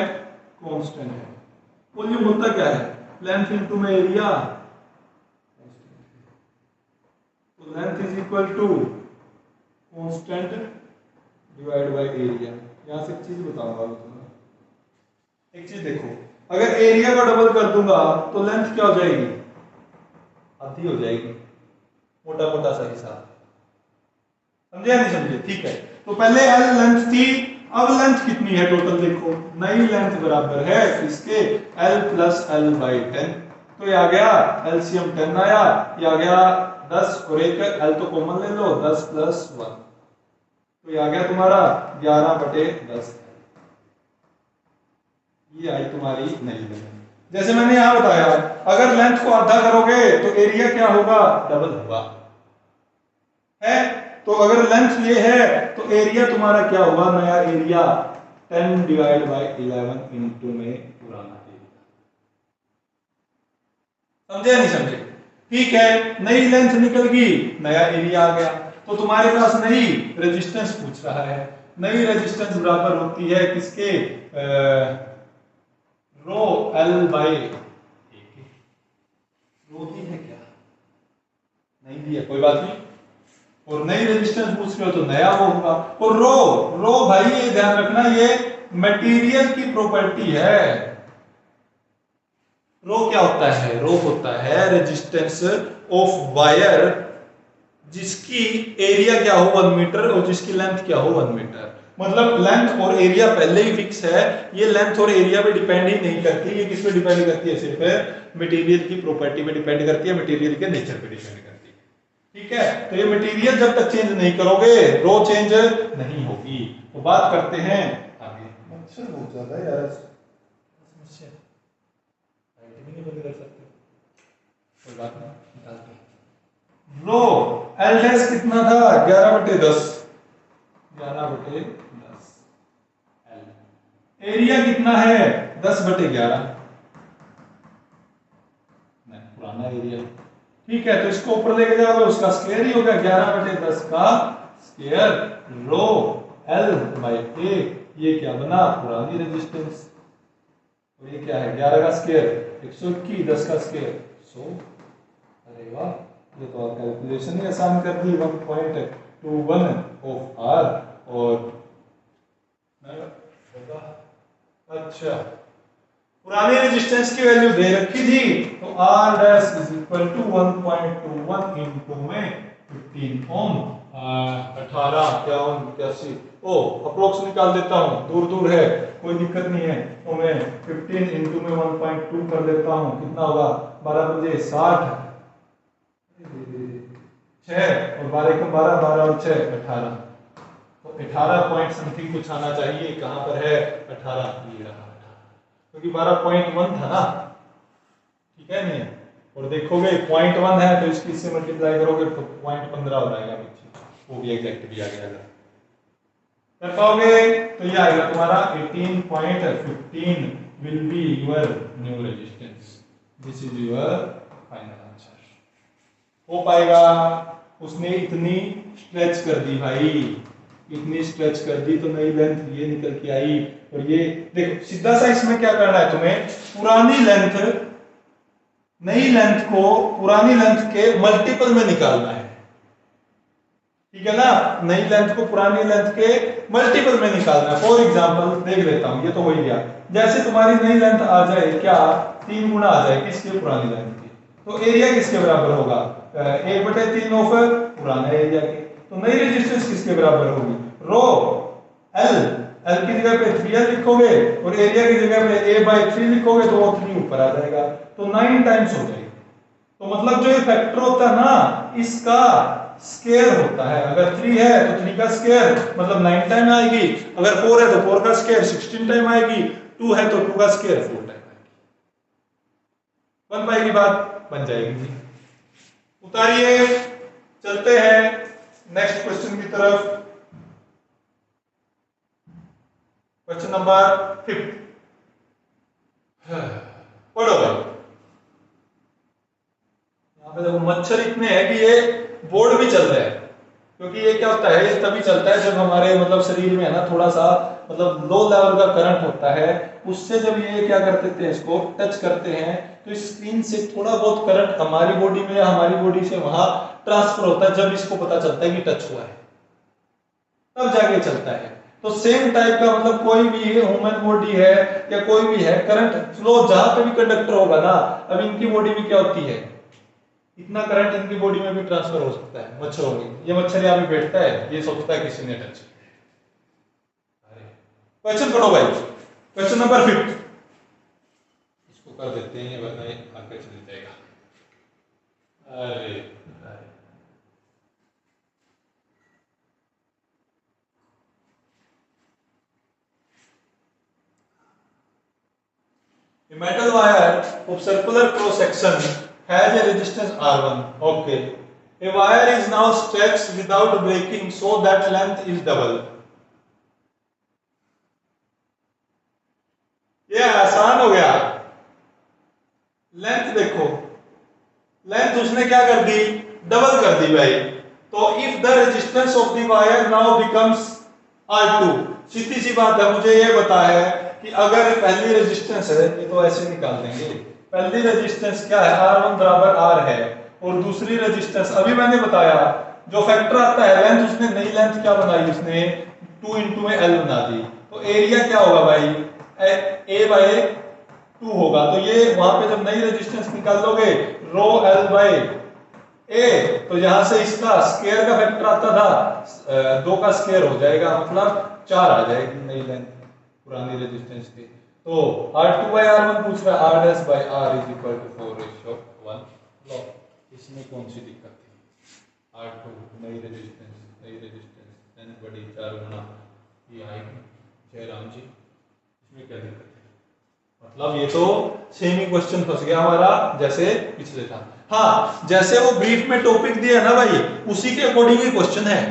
कांस्टेंट है। वॉल्यूम होता क्या है, लेंथ इनटू में एरिया, तो length is equal to constant divide by area. यहां से एक चीज बताऊंगा तुम्हें, एक चीज देखो, अगर एरिया को डबल कर दूंगा तो लेंथ क्या हो जाएगी, आधी हो जाएगी, मोटा मोटा सा हिसाब, समझे या नहीं समझे, ठीक है। तो पहले L लेंथ थी, अब लेंथ कितनी है टोटल देखो, नई लेंथ बराबर है इसके L प्लस L/10, तो ये आ गया एलसीएम 10 आया, ये आ गया 10 और एक L तो कॉमन ले लो, 10 प्लस 1, तो ये आ गया तुम्हारा 11/10, ये आई तुम्हारी नई लेंथ। जैसे मैंने यहां बताया, अगर लेंथ को आधा करोगे तो एरिया क्या होगा, डबल होगा, है। तो अगर लेंथ ये है तो एरिया तुम्हारा क्या होगा, नया एरिया 10 डिवाइड बाय 11 इनटू में पुराना एरिया, समझे नहीं समझे, ठीक है। नई लेंथ निकल गई, नया एरिया आ गया, तो तुम्हारे पास नई रेजिस्टेंस पूछ रहा है, नई रेजिस्टेंस बराबर होती है किसके, रो L/A, रो दी है क्या, नहीं दिया, कोई बात नहीं, और नई रेजिस्टेंस पूछ रहे हो तो नया वो होगा। और रो भाई ये ध्यान रखना, ये मटेरियल की प्रॉपर्टी है। रो क्या होता है, रो होता है रेजिस्टेंस ऑफ वायर जिसकी एरिया क्या हो 1 मीटर और जिसकी लेंथ क्या हो 1 मीटर, मतलब लेंथ और एरिया पहले ही फिक्स है, ये लेंथ और एरिया पे डिपेंड ही नहीं करती, ये किस पे डिपेंड करती है, सिर्फ मटेरियल की प्रॉपर्टी पे डिपेंड करती है, मटेरियल के नेचर पे डिपेंड करती है, ठीक है। तो ये मटेरियल जब तक चेंज नहीं करोगे रो चेंज नहीं होगी। तो बात करते हैं आगे, मच्छर बहुत ज्यादा है यार, समस्या लाइटिंग नहीं बंद कर सकते, कोई बात नहीं, निकालते हैं। रो L डैश कितना था, 11/10, 11/10 L, एरिया कितना है 10/11, पुराना एरिया, ठीक है। तो इसको ऊपर लेके जाओगे उसका स्क्वायर ही होगा, 11/10 का स्क्वायर रो L/A, ये क्या बना, पुरानी रेजिस्टेंस, और ये क्या है 11 का स्क्वायर 121, 10 का स्क्वायर 100, अरे वाह, ये तो कैलकुलेशन ही आसान कर दी, 1.21 ऑफ R, और अच्छा पुरानी रेजिस्टेंस की वैल्यू दे रखी थी, तो R dash is equal to 1.21 into में 15 ओम, 18 51 81, ओ अप्रोक्स निकाल देता हूँ, दूर दूर है कोई दिक्कत नहीं है, तो मैं 15 इंटू में 1.2 कर देता हूँ, कितना होगा 12 बजे 60, 6 और 12 कम 12, 12 और 6 18, तो 18 पॉइंट समथिंग कुछ आना चाहिए, कहाँ पर है 18, ये रहा 18, क्योंकि 12.1 था ना, ठीक है नहीं है, और देखोगे 0.1 है तो इसकी से मल्टीप्लाई करोगे तो 0.15 हो जाएगा पीछे, वो भी एग्जैक्ट भी आ गया। अगर कर पाओगे तो ये आएगा तुम्हारा 18.15 will be your new resistance, this is your final answer. हो पाएगा? उसने इतनी स्ट्रेच कर दी भाई, इतनी स्ट्रेच कर दी तो नई लेंथ ये निकल के आई, और ये देखो सीधा सा इसमें क्या करना है तुम्हें, पुरानी लेंथ नई लेंथ को पुरानी लेंथ के मल्टीपल में निकालना है, ठीक है ना, नई लेंथ को पुरानी लेंथ के मल्टीपल में निकालना है। फॉर एग्जांपल देख लेता हूं, ये तो हो ही गया, जैसे तुम्हारी नई लेंथ आ जाए क्या 3 गुना आ जाए किसके, पुरानी लेंथ की, तो एरिया किसके बराबर होगा 1/3 ऑफ पुराना एरिया के, तो नई रेजिस्टेंस किसके बराबर होगी रो एल, एल की जगह पे 3L लिखोगे और एरिया की जगह पे A/3 लिखोगे तो वो 3 ऊपर आ जाएगा, तो 9 टाइम्स हो जाएगी। तो मतलब जो ये फैक्टर होता है ना, इसका स्क्वायर होता है, अगर 3 है तो 3 का स्क्वायर मतलब 9 टाइम आएगी, अगर 4 है तो 4 का स्क्वायर 16 टाइम आएगी, 2 है तो 2 का स्क्वायर 4 टाइम आएगी। बन पाएगी बात? बन जाएगी। उतारिए, चलते हैं नेक्स्ट क्वेश्चन की तरफ। क्वेश्चन नंबर 5 पढ़ो भाई। यहाँ पे देखो मच्छर इतने हैं कि ये बोर्ड भी चल रहा है, क्योंकि ये क्या होता है, ये तभी चलता है जब हमारे मतलब शरीर में है ना थोड़ा सा मतलब लो लेवल का करंट होता है, उससे जब ये क्या करते थे इसको टच करते हैं तो इस स्क्रीन से थोड़ा बहुत करंट हमारी बॉडी में या हमारी बॉडी से वहां ट्रांसफर होता है, जब इसको पता चलता है कि टच हुआ है तब जाके चलता है। तो सेम टाइप का मतलब कोई भी ह्यूमन बॉडी है या कोई भी है, करंट फ्लो जहां पे भी कंडक्टर होगा ना, अब इनकी बॉडी भी क्या होती है, इतना करंट इनकी बॉडी में भी ट्रांसफर हो सकता है मच्छरों में। ये मच्छर यहाँ पे बैठता है, ये सोचता है किसी ने टच। क्वेश्चन पढ़ो भाई, क्वेश्चन नंबर 5 इसको कर देते हैं वरना ये आगे चल जाएगा। अरे A metal wire of circular cross section has a resistance R1. Okay. A wire is now stretched without breaking so that length is double. ये आसान हो गया। लेंथ देखो, लेंथ उसने क्या कर दी, डबल कर दी भाई। तो if the resistance of the wire now becomes R2, सीधी सी बात है, मुझे ये बता है कि अगर पहली रेजिस्टेंस है, ये तो ऐसे निकाल देंगे, पहली रेजिस्टेंस क्या है R1 बराबर R है, और दूसरी रेजिस्टेंस अभी मैंने बताया जो फैक्टर आता है लेंथ, उसने नई लेंथ क्या बनाई, उसने 2 इंटू में L बना दी, तो एरिया क्या होगा भाई A/2 होगा। तो ये वहां पे जब नई रेजिस्टेंस निकाल लोगे रो L/A, तो यहां से इसका स्क्वायर का फैक्टर आता था 2 का स्क्वायर हो जाएगा, मतलब 4 आ जाएगी नई लेंथ पुरानी रेजिस्टेंस की। तो R2/R1 पूछ रहा है, R'/R = 4:1। लो इसमें कौन सी दिक्कत थी, R2 नई रेजिस्टेंस n बड़ी 4 गुना ये आएगी, जयराम जी इसमें क्या दिक्कत है, मतलब ये तो सेम ही क्वेश्चन फंस गया हमारा जैसे पिछले था। हाँ, जैसे वो ब्रीफ में टॉपिक दिया ना भाई, उसी के अकॉर्डिंग ही क्वेश्चन है।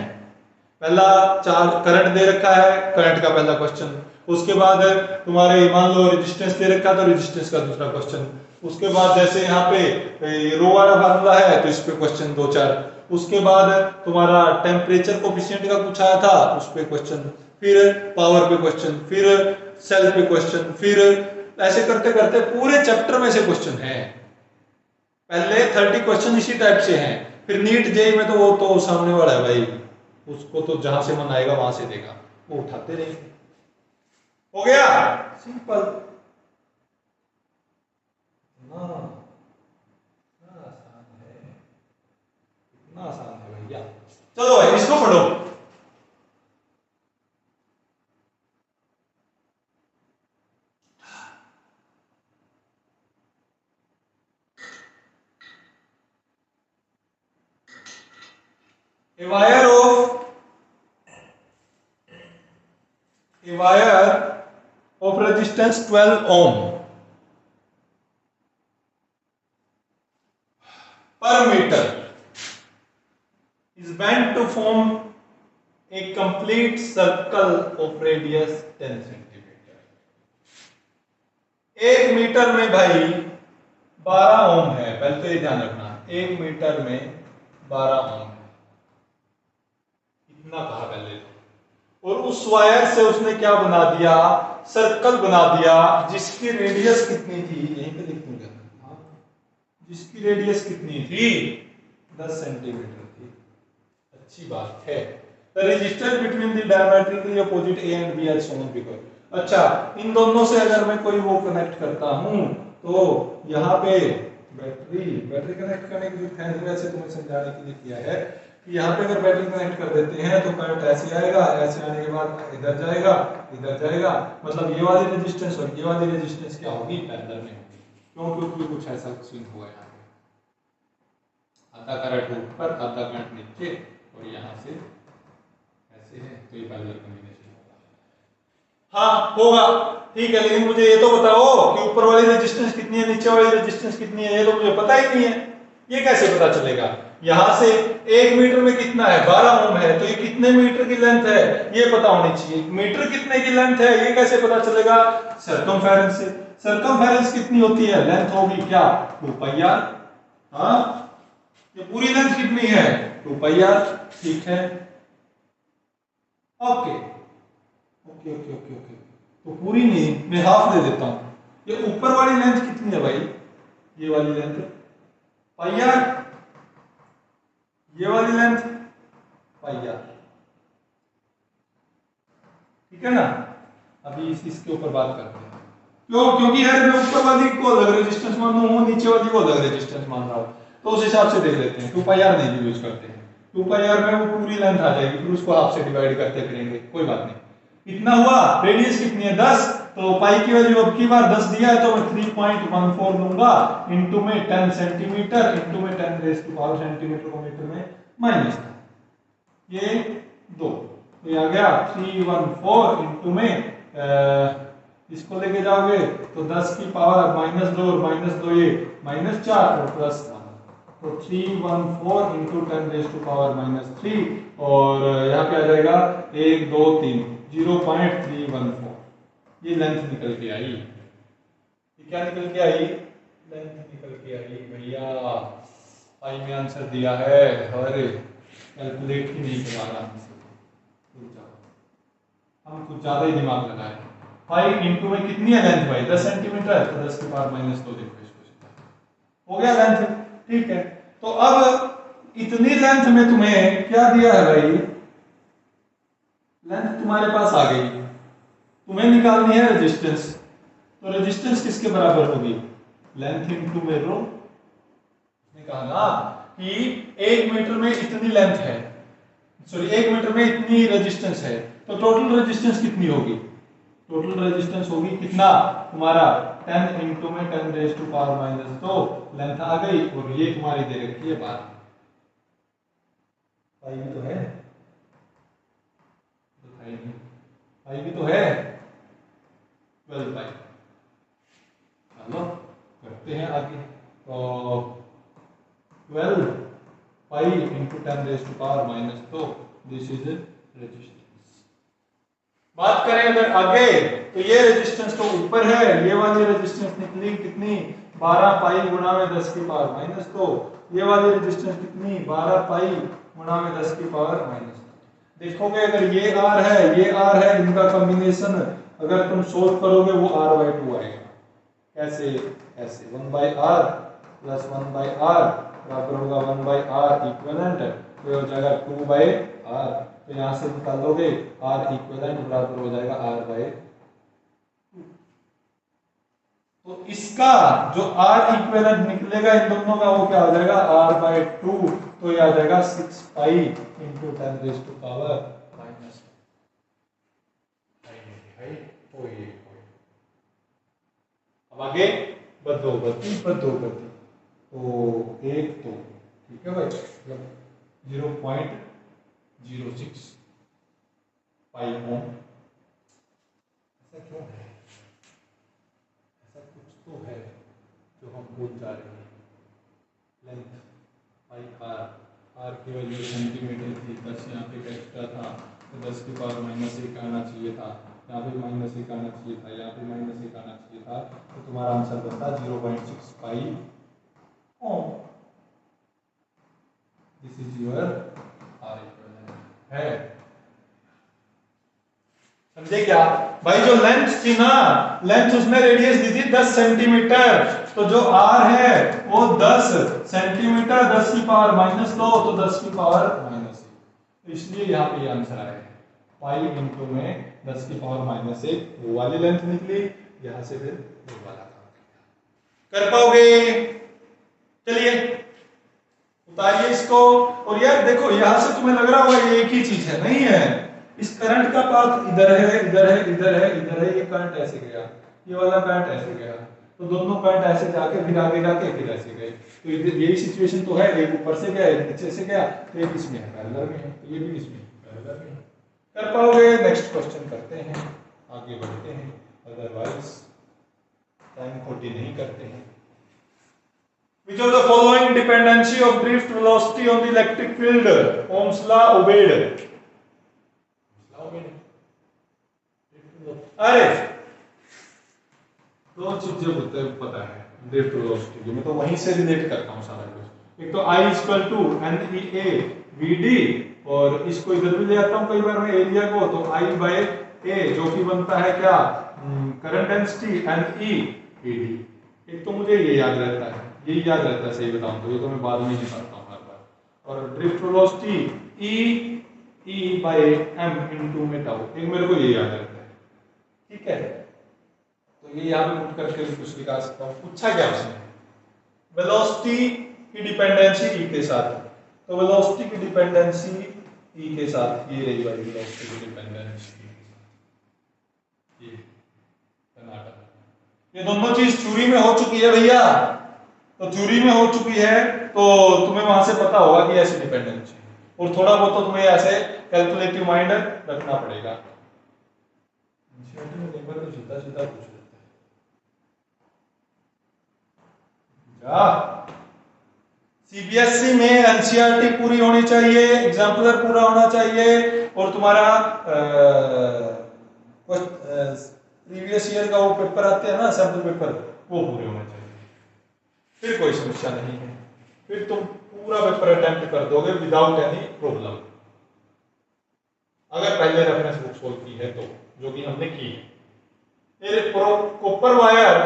पहला चार करंट दे रखा है, करंट का पहला क्वेश्चन, उसके बाद तुम्हारे मान लो रेजिस्टेंस दे रखा है तो रेजिस्टेंस का दूसरा क्वेश्चन, उसके बाद जैसे यहाँ पे रो वाला फार्मूला है तो इस पे क्वेश्चन 2-4, उसके बाद तुम्हारा टेम्परेचर कोफिशिएंट का कुछ आया था उस पे क्वेश्चन, फिर पावर पे क्वेश्चन, फिर सेल पे क्वेश्चन, फिर ऐसे करते करते पूरे चैप्टर में से क्वेश्चन है। पहले 30 क्वेश्चन इसी टाइप से हैं, फिर नीट जेई में तो वो तो सामने वाला है भाई, उसको तो जहां से मन आएगा वहां से देगा, वो उठाते रहेंगे। हो गया सिंपल, इतना आसान है भैया। चलो भाई इसको पढ़ो। A wire of resistance 12 ohm per meter is bent to form a complete circle of radius 10 centimetre. 1 metre में भाई 12 ओम है, पहले तो ये ध्यान रखना, 1 मीटर में 12 ओम है, इतना कहा पहले तो। और उस वायर से उसने क्या बना दिया, सर्कल बना दिया, जिसकी रेडियस कितनी थी, यहीं पे लिख दूंगा, जिसकी रेडियस कितनी थी, 10 सेंटीमीटर थी। अच्छी बात है। The resistance between the diametrically opposite A and B are shown below। अच्छा, इन दोनों से अगर मैं कोई वो कनेक्ट करता हूं तो यहाँ पे बैटरी कनेक्ट करने की जो फैसला वैसे तुम्हें समझाने के लिए किया है कि यहाँ पे अगर बैटरी कनेक्ट कर देते हैं तो करंट ऐसे आएगा, ऐसे आने के बाद इधर जाएगा, मतलब ये वाली रेजिस्टेंस और ये वाली रेजिस्टेंस क्या होगी, पैरेलल में होगी। क्यों? क्योंकि कुछ ऐसा सीन हुआ यहाँ पे, आधा करंट ऊपर आधा करंट नीचे और यहाँ से ऐसे है, तो ये पैरेलल कॉम्बिनेशन होगा। हाँ होगा, ठीक है, लेकिन मुझे ये तो बताओ कि ऊपर वाली रेजिस्टेंस कितनी है, नीचे वाली रेजिस्टेंस कितनी है, ये तो मुझे पता ही नहीं है। ये कैसे पता चलेगा? यहाँ से 1 मीटर में कितना है, 12 ओम है, तो ये कितने मीटर की लेंथ है ये पता होनी चाहिए। मीटर कितने की लेंथ है ये कैसे पता चलेगा? सर्कमफेरेंस से। सर्कमफेरेंस कितनी होती है, लेंथ होगी क्या, 2 पाई आर। हाँ, ये पूरी लेंथ कितनी है, 2 पाई आर। ठीक है, okay okay okay okay okay, तो पूरी नहीं, मैं हाफ दे देता हूं। ये ऊपर वाली लेंथ कितनी है भाई, ये वाली लेंथ पाई आर, ये वाली लेंथ पाई आर, ठीक है ना। अभी इसके ऊपर बात करते हैं। क्यों? क्योंकि यार मैं ऊपर वाली को अलग रेजिस्टेंस मान रहा हूं, नीचे वाली को अलग रेजिस्टेंस मान रहा हूं, तो उस हिसाब से देख लेते हैं। 2 पाई आर नहीं यूज करते हैं, 2 पाई आर में वो पूरी लेंथ आ जाएगी, फिर उसको हाफ से डिवाइड करते फिरेंगे, कोई बात नहीं। कितना हुआ, रेडियस कितनी है, 10, तो पाई की वैल्यू अब की बार 10 दिया है तो मैं 3.14 लूंगा, इनटू में 10 सेंटीमीटर, इनटू में 10 रेज़ टू पावर सेंटीमीटर को मीटर में माइनस, ये 2, तो ये आ गया 314 इनटू में इसको लेके जाओगे तो 10 की पावर -2 और -2 ये -4 और +1, तो 314 इंटू 10 रेज़ टू पावर -3 और यहाँ पे आ जाएगा 1 2 3 0.314। ये लेंथ निकल के आई, ये क्या निकल के आई, लेंथ निकल के आई भैया। आई में आंसर दिया है, अरे कैलकुलेट ही नहीं करवाना हमसे, हम कुछ ज्यादा ही दिमाग लगाए। 5 इंटू में कितनी है लेंथ भाई, 10 सेंटीमीटर, तो 10 की पावर -2 देखो इसको, हो गया लेंथ। ठीक है, तो अब इतनी लेंथ में तुम्हें क्या दिया है भाई, लेंथ तुम्हारे पास आ गई, तुम्हें निकालनी है रेजिस्टेंस, तो रेजिस्टेंस किसके बराबर होगी, लेंथ इंटू में रो। उसने कहा ना कि 1 मीटर में इतनी लेंथ है, सॉरी 1 मीटर में इतनी रेजिस्टेंस है, तो टोटल रेजिस्टेंस कितनी होगी, टोटल रेजिस्टेंस होगी कितना तुम्हारा 10 इंटू में 10 रेज़ टू पावर -2, लेंथ आ गई, और ये तुम्हारी दे रखी है 12 पाई भी तो है, पाई भी तो है 12 पाई। चलो करते हैं आगे, तो 12 pi into 10 raise to power -2, this is resistance. बात करें अगर आगे, तो ये रेजिस्टेंस तो ऊपर है, ये वाली रेजिस्टेंस निकली कितनी, 12 पाई गुणा में 10 की पावर -2, ये वाली रेजिस्टेंस कितनी, 12 पाई गुणा में 10 की पावर -2। देखोगे अगर ये R है, इनका कॉम्बिनेशन अगर तुम सोल्व करोगे वो R/2 आएगा। कैसे, ऐसे 1/R प्लस 1/R बराबर होगा 1/R इक्विवेलेंट, तो हो जाएगा 2/R, तो यहाँ से निकालोगे R इक्विवेलेंट बराबर हो जाएगा R/2। तो इसका जो R इक्विवेलेंट निकलेगा इन दोनों का वो क्या हो जाएगा R/2, तो ये आ जाएगा 6 pi into 10 raise to power -2। अब आगे बदोगति, तो एक तो ठीक है भाई, मतलब 0.3 0.06 पाई ओम। ऐसा क्यों है? ऐसा कुछ तो है जो हम भूल जा रहे हैं। लेंथ पाई आर की वैल्यू सेंटीमीटर थी, 10 यहाँ पे एक्स्ट्रा था तो 10 की पावर -1 आना चाहिए था, यहाँ पे -1 आना चाहिए था, यहाँ पे -1 आना चाहिए था, तो तुम्हारा आंसर बनता 0.6 pi ohm. This is your r equivalent है। समझे क्या भाई? जो लेंथ थी ना, लेंथ उसमें रेडियस दी थी 10 सेंटीमीटर, तो जो आर है वो 10 सेंटीमीटर, 10 की पावर -2 तो 10 की पावर -1, तो इसलिए यहाँ पे ये आंसर आया है पाई इंटू में 10 की पावर -1 वो वाली लेंथ निकली, यहाँ से फिर वो वाला काम कर पाओगे? चलिए उतारिए इसको। और यार देखो यहां से तुम्हें लग रहा होगा ये एक ही चीज है, नहीं है। इस करंट का पाथ इधर है, इधर है, इधर है, इधर है, ये करंट ऐसे गया, ये वाला करंट ऐसे गया, तो दोनों करंट ऐसे जाके फिर आगे जाके फिर ऐसे गए, तो इधर यही सिचुएशन तो है, एक ऊपर से गया एक नीचे से गया, तो एक इसमें है पैरेलल में है, तो ये भी इसमें पैरेलल में है। कर पाओगे? नेक्स्ट क्वेश्चन करते हैं, आगे बढ़ते हैं, अदरवाइज टाइम खोटी नहीं करते हैं। Which of the following dependency of drift velocity on the electric field Ohm's law obeyed? अरे दो चीजें पता है ड्रिफ्ट वेलोसिटी की, मैं तो वहीं से रिलेट करता हूँ सारा कुछ। एक तो I = NEA VD, और इसको इधर भी ले आता हूँ कई बार मैं एरिया को, तो I/A जो कि बनता है क्या, करंट डेंसिटी, NE VD। एक तो मुझे ये याद रहता है, यही याद रहता है सही बताऊं तो, ये तो मैं बाद में ही पढ़ता हूँ हर बार। और ड्रिफ्ट वेलोसिटी E/m इनटू में टाउ, एक मेरे को ये याद रहता है, ठीक है। तो ये यहाँ पे पुट करके कुछ निकाल सकता हूँ। पूछा क्या उसने, वेलोसिटी की डिपेंडेंसी E के साथ, तो वेलोसिटी की डिपेंडेंसी E के साथ ये रही भाई, वेलोसिटी की डिपेंडेंसी ये कर्नाटक। ये दोनों चीज थ्योरी में हो चुकी है भैया, तो थ्योरी में हो चुकी है तो तुम्हें वहां से पता होगा कि ऐसी डिपेंडेंसी, और थोड़ा बहुत तो तुम्हें ऐसे कैलकुलेटिव माइंड रखना पड़ेगा। तो सीधा सीधा पूछ लेते हैं, सीबीएसई में एनसीईआरटी पूरी होनी चाहिए, एग्जाम्पलर पूरा होना चाहिए, और तुम्हारा प्रीवियस ईयर का वो पेपर आते हैं ना, सैंपल पेपर, वो पूरे होने चाहिए, फिर कोई समस्या नहीं है, फिर तुम पूरा पेपर अटेम्प्ट कर दोगे विदाउट एनी प्रॉब्लम, अगर पहले रेफरेंस बुक सोल्व की है तो, जो कि हमने की है। कॉपर वायर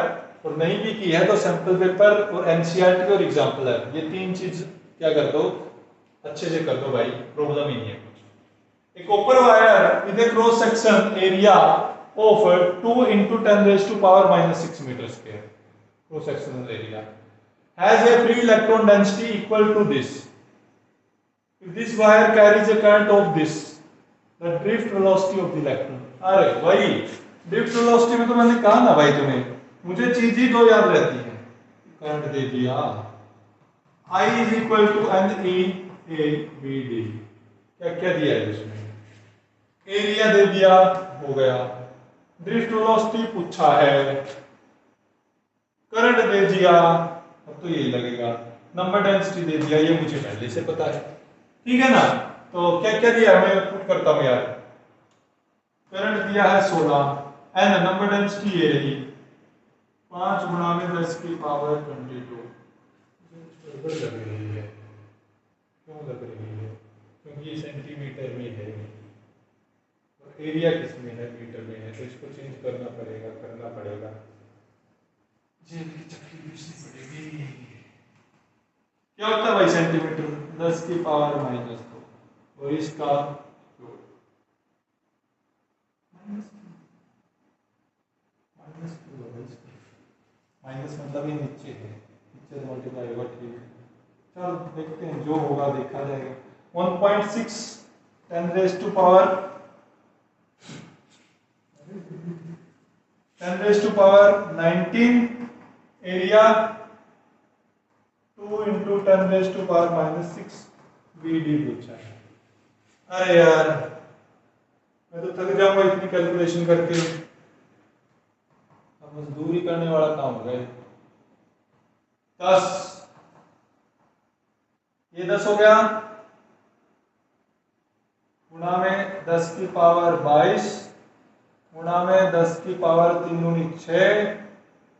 और नहीं भी की है तो सैंपल पेपर और एनसीईआरटी और एग्जाम्पलर, ये तीन चीज क्या कर दो, अच्छे से कर दो भाई, प्रॉब्लम ही नहीं है कुछ। Copper wire with a cross section area of 2 × 10⁻⁻⁶ metre square, cross sectional area has a free electron density equal to this. If this wire carries a current of this, the drift velocity of the electron. अरे भाई ड्रिफ्ट वेलोसिटी में तो मैंने कहा ना भाई तुम्हें, मुझे चीज ही दो याद रहती है, करंट दे दिया I = NEA/VD, क्या क्या दिया है इसमें, एरिया दे दिया, हो गया। ड्रिफ्ट वेलोसिटी पूछा है, करंट दे दिया, अब तो यही लगेगा, नंबर डेंसिटी दे दिया, ये मुझे पहले से पता है, ठीक है ना। तो क्या क्या दिया, मैं पुट करता हूं यार। करंट दिया है 16, एन नंबर डेंसिटी ये रही 5 × 10⁻²2। गड़बड़ लग रही है, क्यों लग रही है, क्योंकि ये सेंटीमीटर में है और एरिया किस में है, मीटर में है, तो इसको चेंज करना पड़ेगा, जेब की चक्की बेचनी पड़ेगी। क्या होता है भाई सेंटीमीटर, 10⁻⁻², और इसका माइनस मतलब ये नीचे है, नीचे मल्टीप्लाई होगा, ठीक है। चलो देखते हैं, जो होगा देखा जाएगा। 1.6 10⁻19 एरिया 2 × 10⁻⁻⁶ VD पूछा है। अरे यार मैं तो थक जाऊंगा इतनी कैलकुलेशन करके। अब मजदूरी करने वाला काम हो गया। 10, ये 10 हो गया, गुणा में 10 की पावर 22, गुणा में 10 की पावर 3 दूनी 6,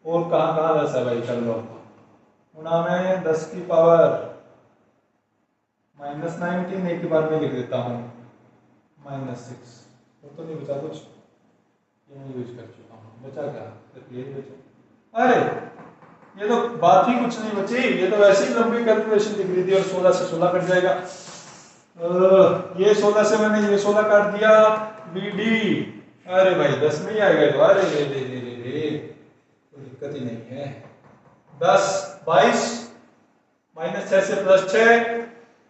और कहाँ कहाँ 10 है भाई, कर लो। गुणा में 10 की पावर -19, एक के बाद में लिख देता हूँ -6, वो तो नहीं बचा कुछ, ये मैं यूज कर चुका हूँ, बचा क्या, सिर्फ ये बचा। अरे ये तो बात ही कुछ नहीं बची, ये तो वैसे ही लंबी कैलकुलेशन दिख रही थी, और 16 से 16 कट जाएगा। ये 16 से मैंने ये 16 काट दिया, BD। अरे भाई 10 में ही आएगा तो, अरे रे कोई दिक्कत ही नहीं है। 10 22 -6 से +6,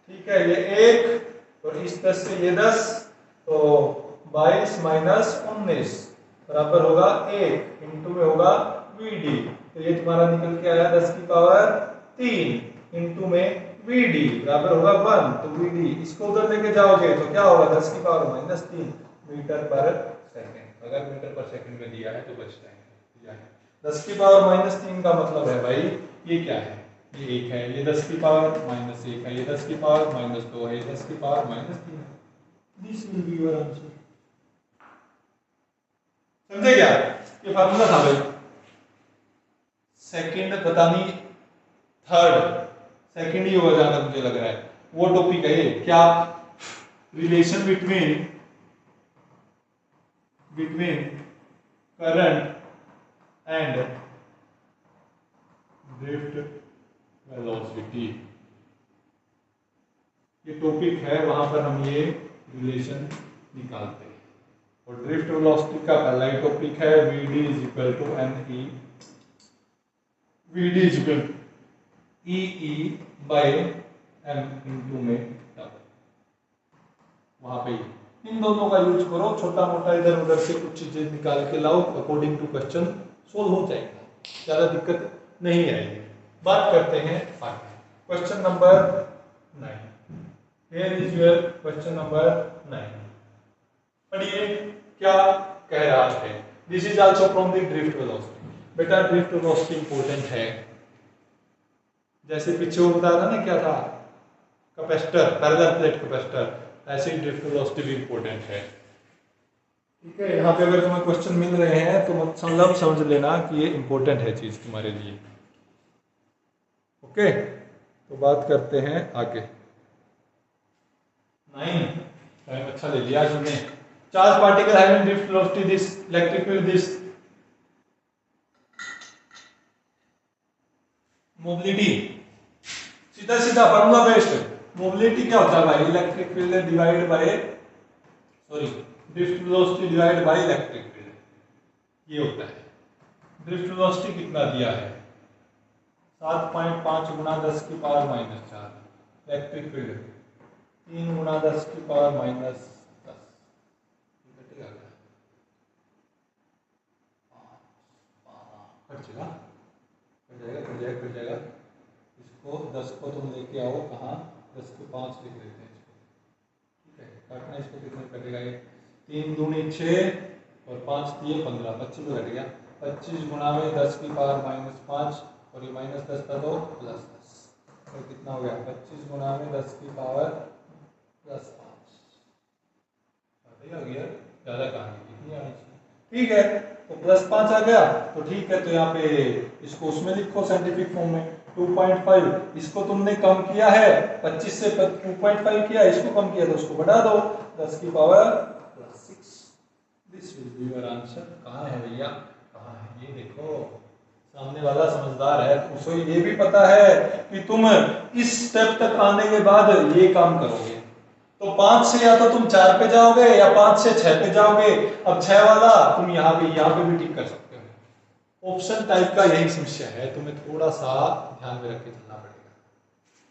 ठीक है, ये 1, और इस 10 से ये 10, तो 22 - 19 बराबर होगा 1, इंटू में होगा VD, तो ये तुम्हारा निकल के आया 10 की पावर 3, इंटू में VD बराबर होगा 1, तो VD इसको उधर लेके जाओगे तो क्या होगा, 10 की पावर -3 मीटर पर सेकंड। अगर मीटर पर सेकंड में दिया है तो बच जाएंगे। 10 की पावर -3 का मतलब है भाई ये क्या है, ये 1 है, ये 10 की पावर -1 है, ये 10 की पावर -2 है, ये 10 की पावर -3 है। This will be your answer. समझे क्या, ये फार्मूला था भाई। सेकंड पता नहीं, थर्ड सेकंड ही होगा जहां तक मुझे लग रहा है, वो टॉपिक है ये, क्या relation between current and drift velocity, ये टॉपिक है, वहां पर हम ये रिलेशन निकालते हैं। और ड्रिफ्ट वेलोसिटी का पहला ही टॉपिक है VD = NE, VD = EE by M into में तब, वहां पे इन दोनों का यूज करो, छोटा मोटा इधर उधर से कुछ चीजें निकाल के लाओ, अकॉर्डिंग टू क्वेश्चन सोल्व हो जाएगा, ज्यादा दिक्कत नहीं आएगी। बात करते हैं आगे, question number 9। Here is your question number 9। पढ़िए क्या कह रहा है। This is also from the drift velocity. बेटा ड्रिफ्ट वेलोसिटी इंपॉर्टेंट है, जैसे पीछे वो बता रहा ना क्या था, कैपेसिटर, पैरेलल प्लेट कैपेसिटर, ऐसे ही ड्रिफ्ट वेलोसिटी भी इंपॉर्टेंट है। ठीक है, यहाँ पे अगर तुम्हें क्वेश्चन मिल रहे हैं तो मतलब समझ लेना कि ये इंपॉर्टेंट है चीज तुम्हारे लिए। ओके, तो बात करते हैं आगे। 9 टाइम अच्छा ले लिया तुमने। Charge particle having drift velocity this electric field this mobility, सीधा सीधा फार्मूला बेस्ड। मोबिलिटी क्या होता है भाई, electric field divide by, sorry, drift velocity divide by electric field, ये होता है। ड्रिफ्ट वेलोसिटी कितना दिया है, 7.5 गुणा 10 की पावर -4, इलेक्ट्रिक फील्ड 3 गुणा 10 की पावर -10, कट जाएगा। इसको 10 को तुम लेके आओ कहाँ, 10 को 5 लिख देते हैं इसको, ठीक है, काटना इसको कितने कटेगा, ये 3 दूनी 6 और 5 दिए 15, 25 कट गया। 25 गुणा में 10 की पावर -5, और ये -10 था तो +10, और कितना हो गया, 25 गुणा में 10 की पावर +5, आ गया, ज़्यादा कहानी कितनी आनी चाहिए, ठीक है, तो +5 आ गया, तो ठीक है, तो यहाँ पे इसको उसमें लिखो साइंटिफिक फॉर्म में 2.5, इसको तुमने कम किया है, 25 से 2.5 किया, इसको कम किया तो उसको बढ़ा दो, 10 की power +6, this will be your answer. कहाँ है भैया, कहाँ है, ये देखो, सामने वाला समझदार है, तो उसे ये भी पता है कि तुम इस स्टेप तक आने के बाद ये काम करोगे, तो 5 से या तो तुम 4 पे जाओगे या 5 से 6 पे जाओगे। अब 6 वाला तुम यहाँ पे भी टिक कर सकते हो। ऑप्शन टाइप का यही समस्या है, तुम्हें थोड़ा सा ध्यान में रख के चलना पड़ेगा,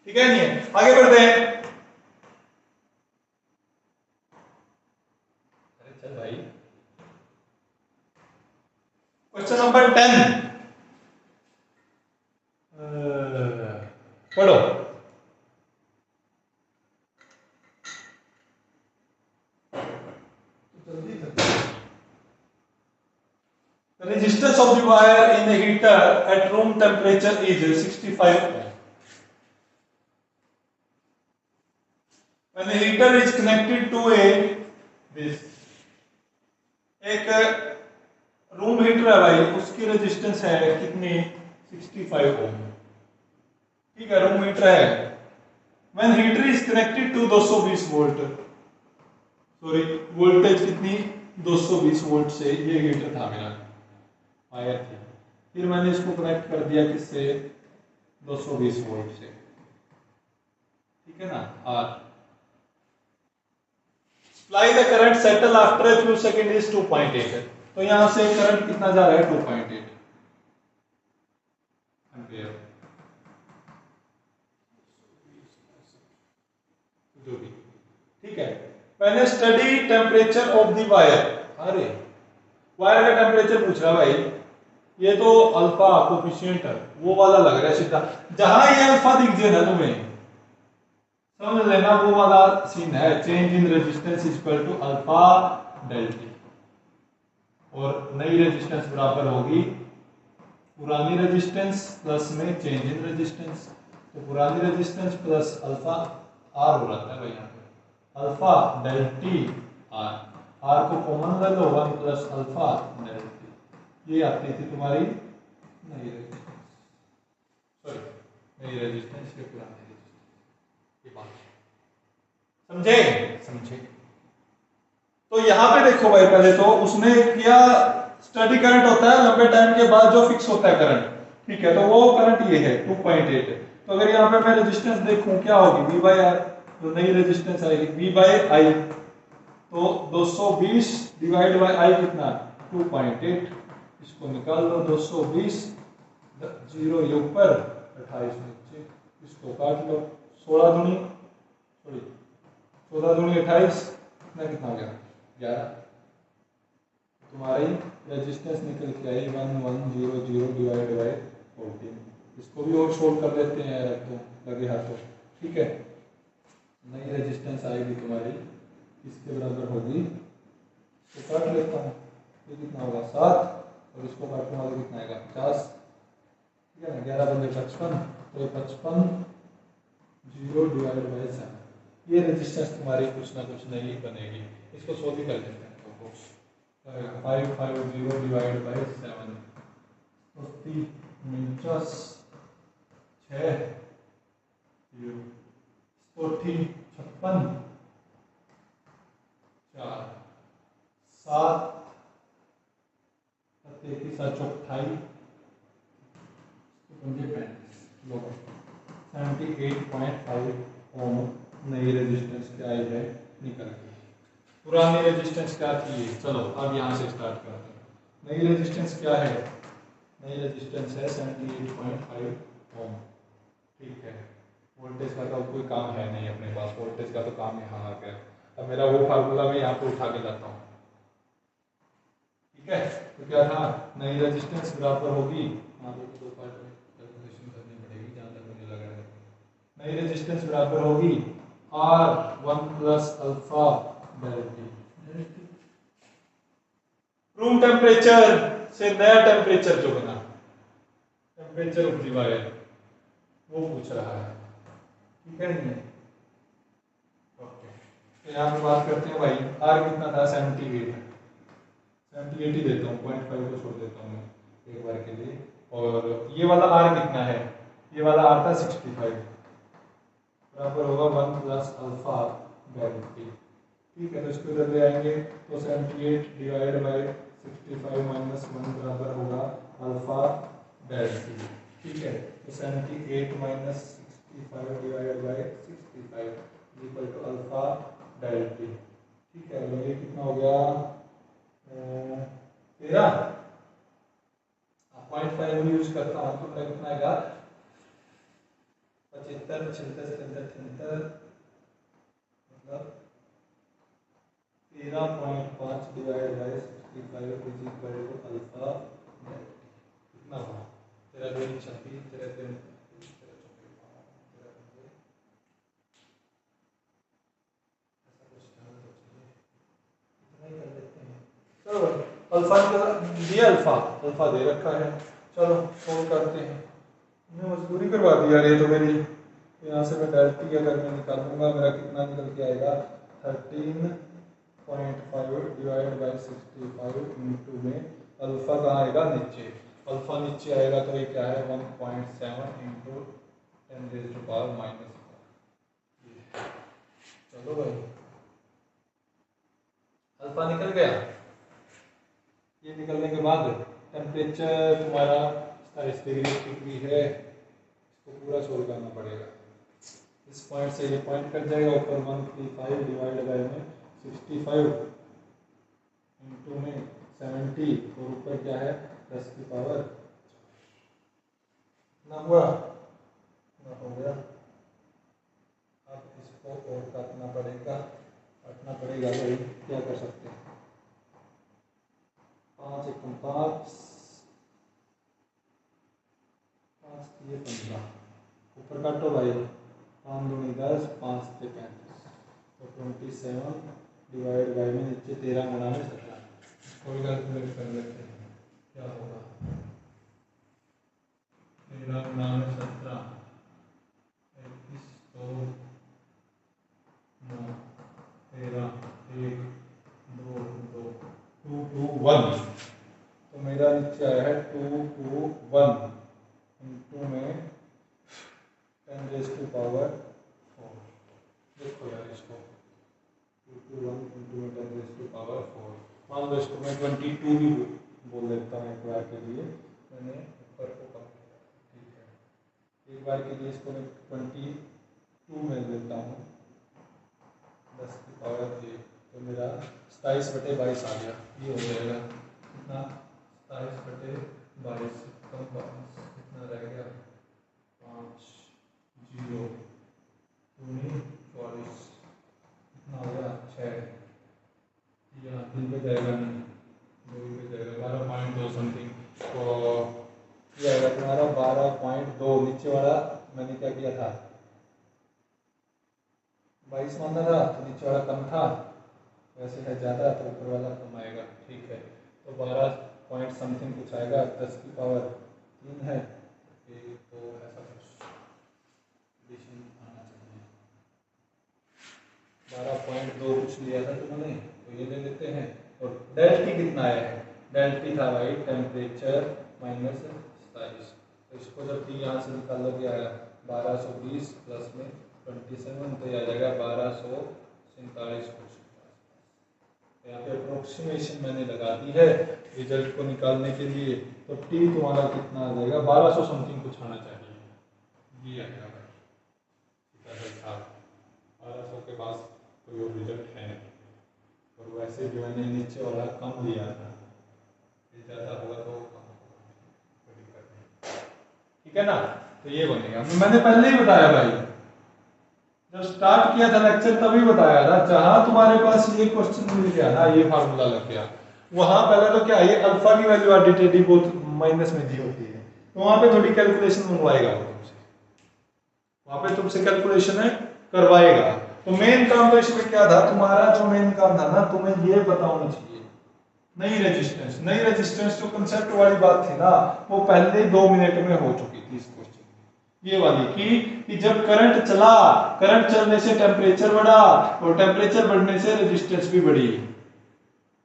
ठीक है, नहीं है, आगे बढ़ते हैं। अरे चल भाई, क्वेश्चन नंबर 10 पढ़ो। resistance of the wire in the heater at room temperature is 65 ohm. When the heater is connected to this एक रूम हीटर है भाई, उसकी रेजिस्टेंस है कितनी 65 ओम। ठीक है, रूम हीटर है। When heater is connected to 220 volt, sorry voltage कितनी 220 वोल्ट से ये हीटर था मेरा, वायर थी, फिर मैंने इसको कनेक्ट कर दिया किससे 220 वोल्ट से। ठीक है ना। और Apply the current settle after a few seconds is 2.8 है, तो यहां से करंट कितना जा रहा है 2.8 एम्पियर, जो भी। ठीक है, मैंने study temperature of the wire, अरे वायर का टेम्परेचर पूछ रहा भाई, ये तो अल्फा कोफिशिएंट है वो वाला लग रहा है सीधा, जहां ये अल्फा दिख जाए ना तुम्हें समझ लेना वो वाला सीन है। Change in resistance is equal to alpha delta, और नई रेजिस्टेंस बराबर होगी पुरानी रेजिस्टेंस प्लस में चेंज इन रेजिस्टेंस, तो पुरानी रेजिस्टेंस प्लस अल्फा आर हो रहा है भाई, यहाँ पे अल्फा डेल्टा आर, आर को कॉमन ले लो 1 प्लस अल्फा डेल्टा, ये आती थी तुम्हारी नई रेजिस्टेंस, सॉरी नई रेजिस्टेंस के पुरानी समझे समझे। तो यहाँ पे देखो भाई, पहले तो उसने किया स्टडी करंट होता है लंबे टाइम के बाद जो फिक्स होता है करंट, ठीक है, तो वो करंट ये है 2.8 है। तो अगर यहाँ पे मैं रेजिस्टेंस देखूं क्या होगी V बाई आर, तो नई रेजिस्टेंस आएगी V बाई आई, तो 220 डिवाइड बाई आई कितना 2.8, इसको निकाल लो 220 0 ये ऊपर 28 नीचे, इसको काट लो 16 दूनी 28 कितना हो गया 11, तुम्हारी रेजिस्टेंस निकल के आई 1100 डिवाइड बाय 14, इसको भी और शॉर्ट कर लेते हैं यार, तो लगे हाथों। ठीक है, नई रेजिस्टेंस आएगी तुम्हारी इसके बराबर होगी, तो काट लेता हूँ, ये कितना होगा 7, और इसको काटने वाले कितना आएगा 50, ठीक है ना, 11 बंदे 55, तो 55 0 डिवाइड बाय 7, ये रेजिस्टेंस तुम्हारी कुछ ना कुछ नई बनेगी। इसको सोल्व कर लेते हैं, तो 550 डिवाइड बाय 7, तो 3 49 6 56 4 7 33 28 78.5 ओम नई रेजिस्टेंस क्या आई है निकल गई। पुरानी रेजिस्टेंस क्या थी, चलो अब यहाँ से स्टार्ट करते हैं। नई रेजिस्टेंस क्या है, नई रेजिस्टेंस है 78.5 ओम। ठीक है, वोल्टेज का तो कोई काम है नहीं अपने पास, वोल्टेज का तो काम यहाँ आ गया। अब मेरा वो फार्मूला मैं यहाँ पे उठा के लाता हूँ। ठीक है, तो क्या था, नई रेजिस्टेंस बराबर होगी, यहाँ पे दो पार्ट में कैलकुलेशन करनी पड़ेगी जहाँ तक मुझे लग रहा है। नई रेजिस्टेंस बराबर होगी R1 plus alpha delta. Room temperature से नया टेम्परेचर जो बना, टेम्परेचर ऑफ द वायर, वो पूछ रहा है। ठीक है, नहीं ओके, तो यहाँ पे बात करते हैं भाई, R कितना था 78 है, 78 ही देता हूँ, 0.5 को छोड़ देता हूँ मैं एक बार के लिए। और ये वाला R कितना है, ये वाला R था 65, बराबर होगा 1 प्लस अल्फा डेल्टा। ठीक है, तो इसको इधर ले आएंगे, तो 78 डिवाइड बाय 65 माइनस 1 बराबर होगा अल्फा डेल्टा। ठीक है, तो 78 minus 65 divide by 65 equal to alpha delta. ठीक है, तो ये कितना हो गया 13, 0.5 यूज करता हूँ तो मेरा कितना आएगा 75 76 मतलब 13.5 divide by 65 is equal to alpha कितना हुआ 13 26 13 अल्फा चाहिए अल्फा, अल्फा दे रखा है। चलो सोल्व करते हैं। मैं मजदूरी करवा दी यार ये तो मेरी। यहाँ से मैं डेल्टी अगर मैं निकालूंगा मेरा कितना निकल के आएगा 13.5 डिवाइड बाई 65 इंटू में अल्फा कहाँ आएगा नीचे, अल्फा नीचे आएगा तो ये क्या है 1.7 इंटू 10⁻⁻⁴। चलो भाई अल्फा निकल गया। ये निकलने के बाद टेम्परेचर तुम्हारा 27 डिग्री है, इसको पूरा सोल्व करना पड़ेगा। इस पॉइंट से ये पॉइंट कट जाएगा, ऊपर 135 डिवाइड बाय में 65 इंटू में 70 और ऊपर क्या है 10 की पावर ना हुआ ना हो गया। अब इसको और काटना पड़ेगा, काटना पड़ेगा भाई, क्या कर सकते हैं। 5 एकम 5, 5 दिए 15, ऊपर काटो भाई, 5 दूनी 10, 5 से 35 तो 27 डिवाइड बाई में नीचे 13 गुना में 17। कोई कैलकुलेट कर लेते हैं क्या होगा। 13 गुना में 17 21 2 9 13 1 2 2 2 2 1 तो मेरा नीचे आया है 2 2 1 इंटू में 10⁻⁴। देखो यार इसको 2 2 1 इंटू में 10⁻⁴। मान लो इसको मैं 22 भी बोल देता हूँ एक बार के लिए, मैंने ऊपर को कम किया, ठीक है। एक बार के लिए इसको मैं 22 में देता हूँ 10 की पावर 1 तो मेरा 27/22 आ गया। ये हो जाएगा कितना 27/22 कम 22 कितना रह गया 5 0 दूनी 24 कितना हो गया 6। यहाँ 3 पे जाएगा नहीं 2 पे जाएगा 12.2 समथिंग तो ये आएगा तुम्हारा 12.2। नीचे वाला मैंने क्या किया था 22 माना था तो नीचे वाला कम था, वैसे है ज़्यादा तो ऊपर वाला कम आएगा, ठीक है। तो 12 पॉइंट समथिंग कुछ आएगा, 10 की पावर 3 है, तो ऐसा कुछ एडिशन आना चाहिए। 12.2 कुछ लिया था तुमने तो ये ले लेते हैं। और डेल्टी कितना आया है, डेल्टी था भाई टेम्परेचर माइनस 27, तो इसको जब भी यहाँ से निकालोगे आया 1220 प्लस में 27 तो यह आ जाएगा 1247 कुछ। यहाँ पे अप्रोक्सीमेशन मैंने लगा दी है रिजल्ट को निकालने के लिए, तो टी तुम्हारा कितना आ जाएगा 1200 समथिंग कुछ आना चाहिए, ये आएगा भाई 1200 के पास कोई और रिजल्ट है नहीं। और वैसे जो मैंने नीचे वाला कम लिया था, ये ज़्यादा होगा तो कम होगा, कोई दिक्कत नहीं, ठीक है ना। तो ये बनेगा, मैंने पहले ही बताया भाई, जब स्टार्ट किया था लेक्चर तभी बताया था, जहां तुम्हारे पास ये क्वेश्चन मिल गया ना, ये फार्मूला लग गया, वहां पहले तो क्या ये अल्फा की वैल्यू आर्बिट्रेरी बहुत माइनस में दी होती है, तो वहां पे थोड़ी कैलकुलेशन मंगवाएगा वो तुमसे, वहां पे तुमसे कैलकुलेशन करवाएगा। तो मेन काम तो इसमें क्या था तुम्हारा, जो मेन काम था ना तुम्हें ये पता होना चाहिए नई रेजिस्टेंस। नई रेजिस्टेंस जो कंसेप्ट वाली बात थी ना वो पहले 2 मिनट में हो चुकी थी इस क्वेश्चन ये वाली कि जब करंट चला, करंट चलने से टेम्परेचर बढ़ा और टेम्परेचर बढ़ने से रेजिस्टेंस भी बढ़ी,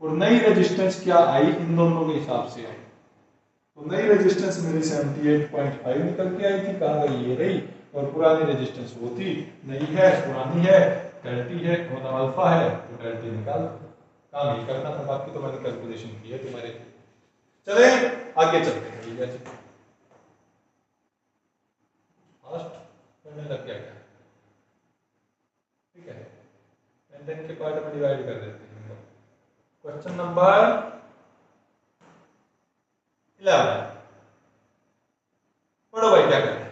और नई रेजिस्टेंस क्या आई इन दोनों के हिसाब से आई। तो नई रेजिस्टेंस मेरी 78.5 निकल के आई थी, कहाँ गई ये रही, और पुरानी रेजिस्टेंस वो थी, नई है पुरानी है डेल्टी है मतलब अल्फा है, तो डेल्टी निकाल। काम ये करना था, बाकी तो मैंने कैलकुलेशन की है तुम्हारे। चले आगे चलते हैं, ठीक है फास्ट करने लग गया क्या, ठीक है 10 के पार्ट में डिवाइड कर देते हैं। क्वेश्चन नंबर 11 पढ़ो भाई क्या कहते हैं।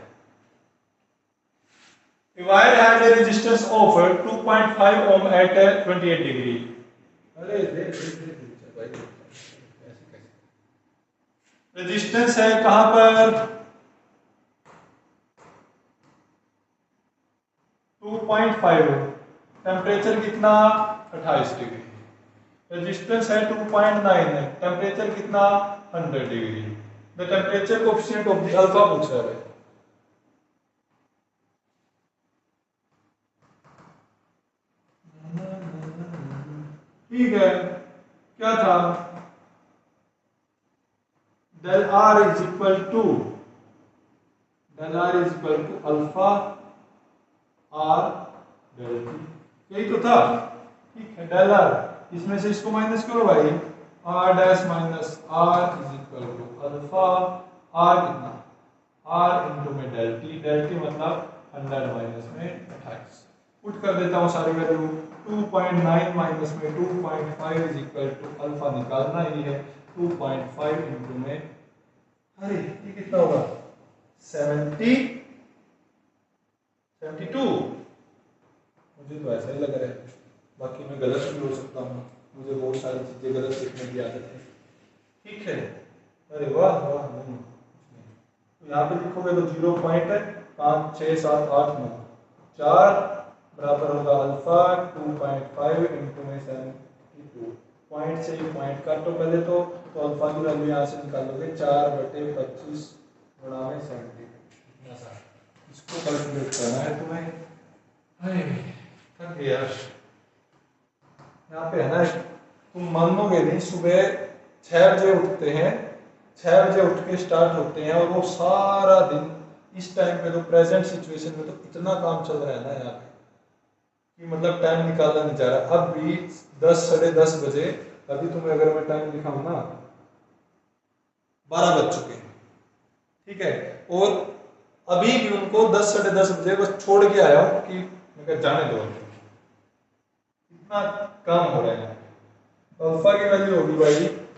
A wire had a resistance of 2.5 ohm at 28 degree। अरे रेजिस्टेंस है कहां पर 2.5, टेम्परेचर कितना 28 डिग्री, रेजिस्टेंस है 2.9 है, टेम्परेचर कितना 100 degree. The temperature coefficient of the alpha पूछ रहा है। ठीक है, क्या था, del r is equal to alpha r del t, यही तो था। ठीक है, del r, इसमें से इसको माइनस करो भाई, r dash minus r is equal to alpha r कितना, r इंटू में del t मतलब 100 माइनस में 28। पुट कर देता हूँ सारी वैल्यू, 2.9 माइनस में 2.5 इज इक्वल टू अल्फा निकालना ही है, 2.5 इंटू में, अरे ये कितना होगा, 72, मुझे तो ऐसा ही लग रहा है, बाकी मैं गलत भी हो सकता हूँ, मुझे बहुत सारी चीजें गलत लिखने की आदत है। ठीक है, अरे वाह वाह, नहीं तो यहाँ पे लिखोगे तो 0.5 6 7 8 9 4 बराबर होगा अल्फा 2.5 इंटू में 72। पॉइंट से ही पॉइंट काटो पहले तो अल्फा की वैल्यू यहाँ से निकालोगे 4/25 गुणा में 70। इसको कैलकुलेट करना है तुम्हें, थक गया यहाँ पे है ना। तुम मानोगे नहीं, सुबह 6 बजे उठते हैं, 6 बजे उठ के स्टार्ट होते हैं और वो सारा दिन इस टाइम पे तो प्रेजेंट सिचुएशन में तो इतना काम चल रहा है ना यहाँ पे कि मतलब टाइम निकालना नहीं चाह रहा। अब भी 10 साढ़े 10 बजे, अभी तुम्हें अगर मैं टाइम दिखाऊं ना 12 बज चुके हैं, ठीक है, और अभी भी उनको 10 साढ़े 10 बजे बस छोड़ के आया हूं कि मैं कहा जाने दो, इतना काम हो रहा है। अल्फा की वैल्यू होगी भाई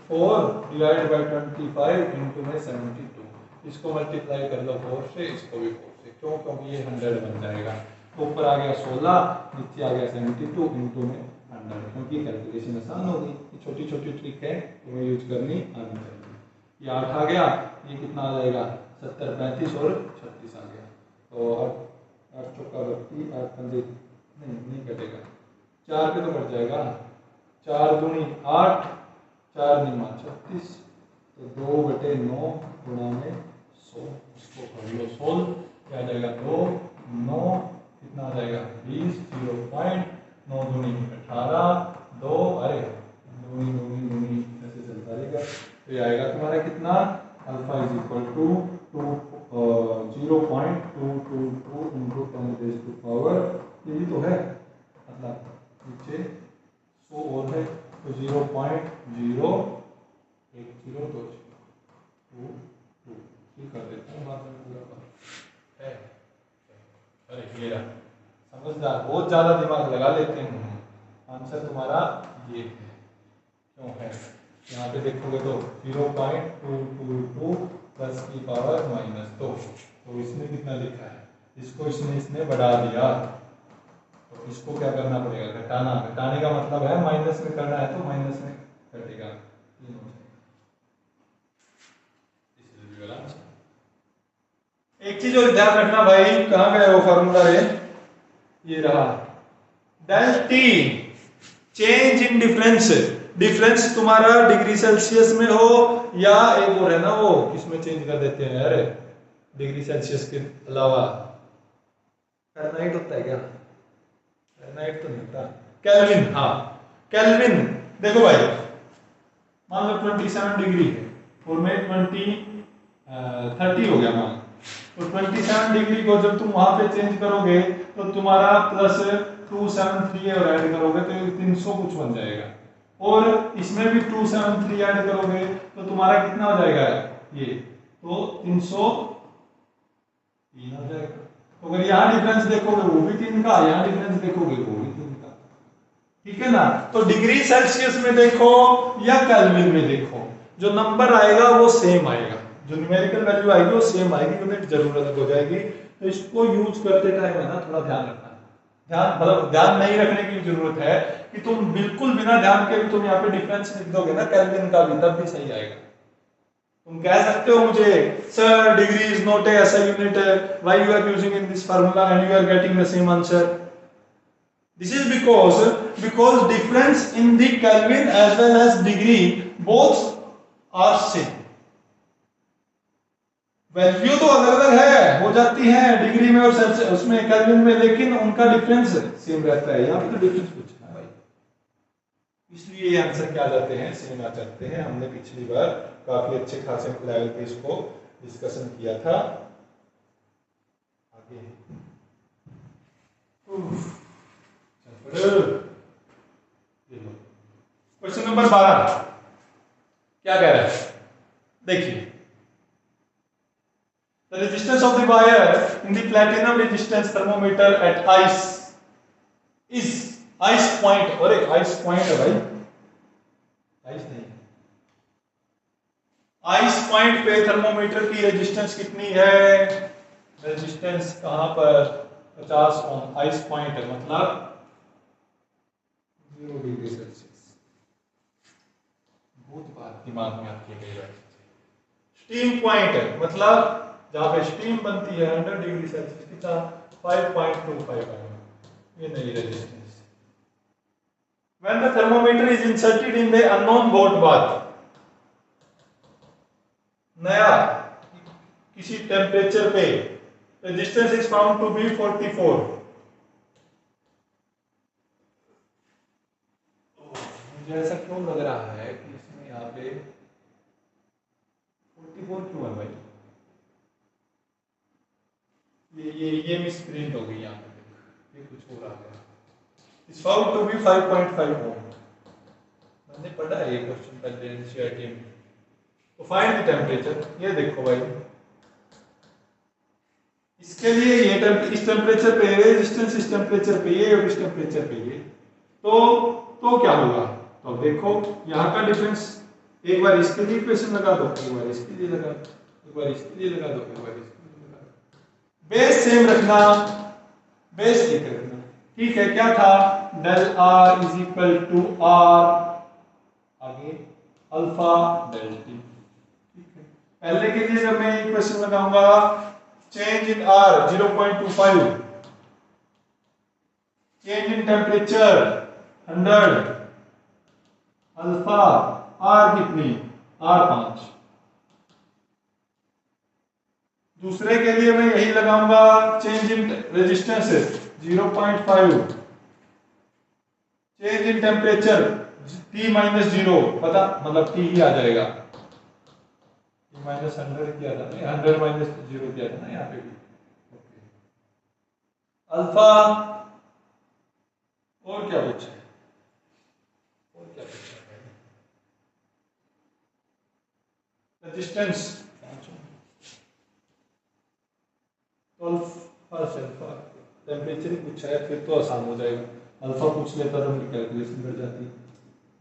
4 डिवाइड बाय 25 इंटू में 72। इसको मल्टीप्लाई कर लो 4 से, इसको भी 4 से, क्यों, क्योंकि ये 100 बन जाएगा। ऊपर आ गया 16, नीचे आ गया 72 इंटू में 100, क्योंकि कैलकुलेशन आसान होगी। ये छोटी छोटी ट्रिक है, तुम्हें यूज करनी आनी चाहिए। ये 8 आ गया, ये कितना आ जाएगा 70 35 और 36 आ गया, तो 8 चौका 32, 8 पंजे नहीं कटेगा, 4 पे तो कट जाएगा, 4 दूनी 8, 4 निमा 36, तो 2/9 गुणा में 100, इसको कर लो सोल्व, क्या आ जाएगा 2 9 कितना आ जाएगा 20, 0.9 दूनी 18, 2 अरे दूनी ऐसे चलता रहेगा, तो ये आएगा तुम्हारा कितना, alpha is equal to 0.222 into 10⁻⁴, ये भी तो है, मतलब नीचे 100 और है, तो 0.01022 कर देता हूँ बाद में पूरा है। अरे मेरा समझदार, बहुत ज्यादा दिमाग लगा लेते हैं। आंसर तुम्हारा ये है, क्यों है, यहाँ पे देखोगे तो 0.222 10 की पावर -2, तो इसने कितना लिखा है, इसको इसने बढ़ा दिया, तो इसको क्या करना पड़ेगा, घटाने का मतलब है माइनस में करना है, तो माइनस में कटेगा, एक चीज और ध्यान रखना भाई, कहाँ गया वो फार्मूला रे, ये रहा, del T change in difference तुम्हारा डिग्री सेल्सियस में हो या एक और है ना वो किसमें चेंज कर देते हैं यार, डिग्री सेल्सियस के अलावा फ़ारेनहाइट होता है क्या, फ़ारेनहाइट तो नहीं होता, केल्विन, हाँ केल्विन। देखो भाई मान लो 27 डिग्री है और मैं 30 हो गया मान, तो 27 डिग्री को जब तुम वहां पे चेंज करोगे तो तुम्हारा +273 और ऐड करोगे तो 300 कुछ बन जाएगा, और इसमें भी 273 ऐड करोगे तो तुम्हारा कितना हो जाएगा ये, तो 303 हो जाएगा। तो अगर यहाँ डिफरेंस देखोगे वो भी 3 का, यहाँ डिफरेंस देखोगे वो भी 3 का, ठीक है ना। तो डिग्री सेल्सियस में देखो या केल्विन में देखो, जो नंबर आएगा वो सेम आएगा, जो न्यूमेरिकल वैल्यू आएगी वो सेम आएगी, यूनिट जरूर अलग हो जाएगी। तो इसको यूज करते टाइम है ना थोड़ा ध्यान रखना, मतलब ध्यान नहीं रखने की जरूरत है कि तुम बिल्कुल बिना ध्यान के भी तुम यहाँ पे डिफरेंस लिख दोगे ना केल्विन का भी, तब भी सही आएगा। तुम कह सकते हो मुझे sir degree is not a ऐसा unit, why you are using in this formula and you are getting the same answer. This is because difference in the Kelvin as well as degree both are same. Value तो अलग अलग है, हो जाती है डिग्री में और सेल्सियस उसमें केल्विन में, लेकिन उनका डिफरेंस सेम रहता है। यहाँ पे तो डिफरेंस पूछना है भाई, इसलिए ये आंसर क्या आ जाते हैं, सेम आ जाते हैं। हमने पिछली बार काफी अच्छे खासे लेवल पे इसको डिस्कशन किया था। आगे क्वेश्चन नंबर 12 क्या कह रहा है, देखिए। The resistance of the wire in the platinum resistance thermometer at ice is ice point, अरे ice point है भाई, ice नहीं, ice point पे थर्मोमीटर की रेजिस्टेंस कितनी है, रेजिस्टेंस कहां पर, 50 ओम, आइस पॉइंट है मतलब 0 डिग्री सेल्सियस। बहुत बात दिमाग में आती है कई बार। स्टीम पॉइंट है मतलब जहां पे स्टीम बनती है 100 डिग्री सेल्सियस, कितना 5.25 ये नहीं resistance. When the thermometer is inserted in the unknown hot bath, नया किसी टेम्परेचर पे resistance is found to be 44। मुझे ऐसा क्यों लग रहा है कि इसमें यहाँ पे 44 क्यों है भाई, ये मिसप्रिंट हो गई यहाँ पे, ये कुछ हो रहा है। इज फाउंड टू बी 5.5 ओम, मैंने पढ़ा है ये क्वेश्चन पहले एनसीईआरटी में। तो फाइंड द टेम्परेचर, ये देखो भाई, इसके लिए ये इस टेम्परेचर पे रेजिस्टेंस, इस टेम्परेचर पे ये और इस टेम्परेचर पे ये, तो क्या होगा, तो देखो यहाँ का डिफरेंस, एक बार इसके लिए इक्वेशन लगा दो, एक बार इसके लिए लगा दो, एक बार इसके लिए लगा दो, एक बार इसके लिए लगा दो, बेस सेम रखना, बेस एक रखना, ठीक है। क्या था, del R is equal to R, आगे अल्फा डेल टी, ठीक है। पहले के लिए जब मैं इक्वेशन लगाऊंगा, change in R 0.25, change in temperature 100, alpha R कितनी, आर 5। दूसरे के लिए मैं यही लगाऊंगा, change in resistance 0.5, change in temperature T minus 0, पता मतलब T ही आ जाएगा, T माइनस 100 किया था ना, 100 माइनस 0 किया था ना यहाँ पे भी, अल्फा, और क्या पूछा है, और क्या पूछा है, रेजिस्टेंस, अल्फा टेम्परेचर ही पूछा है, फिर तो आसान हो जाएगा। अल्फा पूछ लेता तो फिर कैलकुलेशन बढ़ जाती,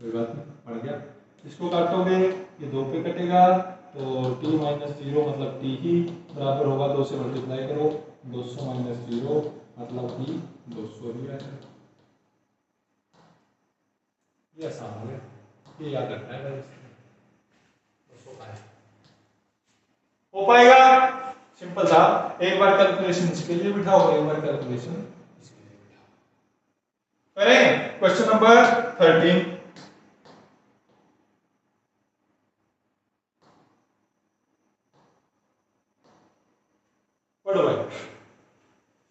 कोई बात नहीं, बढ़ गया। इसको काटोगे ये 2 पे कटेगा, तो t माइनस 0 मतलब t ही बराबर होगा 2 से मल्टीप्लाई करो, 200 माइनस 0 मतलब t 200 ही आएगा। ये आसान हो गया, ये याद रखना है, 200 आए, हो पाएगा, सिंपल था। एक बार कैलकुलेशन इसके लिए बिठाओ, एक बार कैलकुलेशन इसके लिए बिठाओ। करें क्वेश्चन नंबर 13, पढ़ो भाई।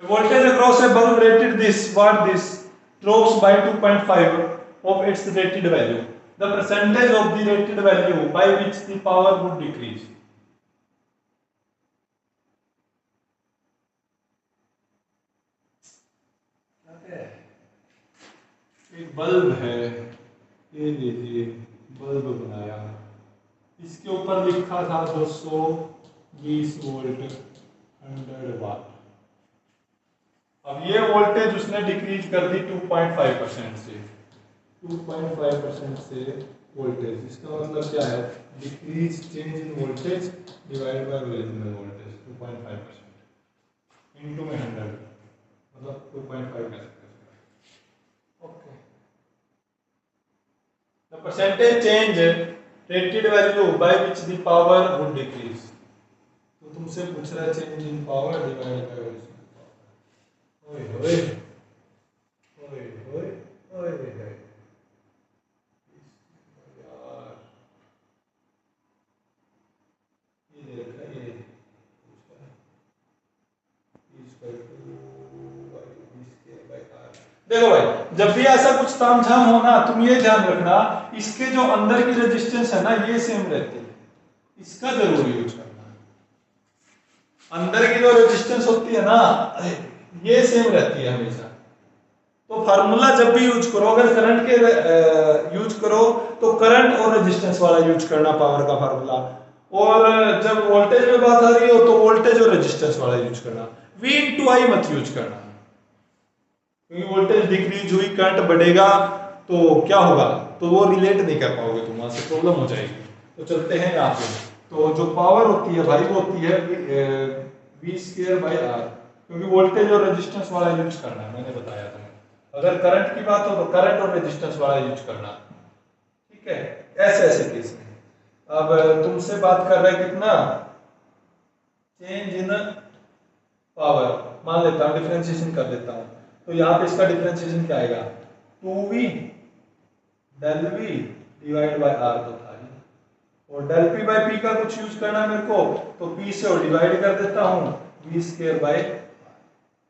Voltage across a bulb rated this watt this drops by 2.5 of its rated value. The percentage of the rated value by which the power would decrease. एक बल्ब है, ये लीजिए बल्ब बनाया, इसके ऊपर लिखा था 220 वोल्ट 100 वाट। अब ये वोल्टेज उसने डिक्रीज कर दी 2.5% से, 2.5% से वोल्टेज, इसका मतलब क्या है, decrease change in voltage divide by original voltage 2.5% into में 100 मतलब 2.5 कर सकते हैं। Okay, the percentage change rated value by which the power would decrease, तो तुमसे पूछ रहा है change in power divide by original. ओए होए ओए होए ओए होए यार, ये देखा ये देखो भाई, जब भी ऐसा कुछ तामझाम हो ना, तुम ये ध्यान रखना, इसके जो अंदर की रेजिस्टेंस है ना, ये सेम रहती है, इसका जरूर यूज करना। अंदर की जो रेजिस्टेंस होती है ना, ये सेम रहती है हमेशा। तो फार्मूला जब भी यूज करो, अगर करंट के यूज करो तो करंट और रेजिस्टेंस वाला यूज करना, पावर का फार्मूला। और जब वोल्टेज में बात आ रही हो तो वोल्टेज और रेजिस्टेंस वाला यूज करना, V इंटू आई मत यूज करना, क्योंकि वोल्टेज डिक्रीज हुई, करंट बढ़ेगा तो क्या होगा, तो वो रिलेट नहीं कर पाओगे तुम, वहां से प्रॉब्लम हो जाएगी। तो चलते हैं यहाँ पे। तो जो पावर होती है भाई, वो होती है V स्क्वायर बाई आर, क्योंकि वोल्टेज और रेजिस्टेंस वाला यूज करना है, मैंने बताया था। अगर करंट की बात हो तो करंट और रेजिस्टेंस वाला यूज करना, ठीक है। ऐसे ऐसे केस में अब तुमसे बात कर रहा है कितना, चेंज इन पावर, मान लेता हूँ, डिफरेंशिएशन कर लेता हूँ। तो यहाँ पे इसका डिफरेंशिएशन क्या आएगा, 2v del v divide by R, तो था ही। और डेल p बाय p का कुछ यूज करना है मेरे को, तो p से और डिवाइड कर देता हूँ, v स्क्वायर बाय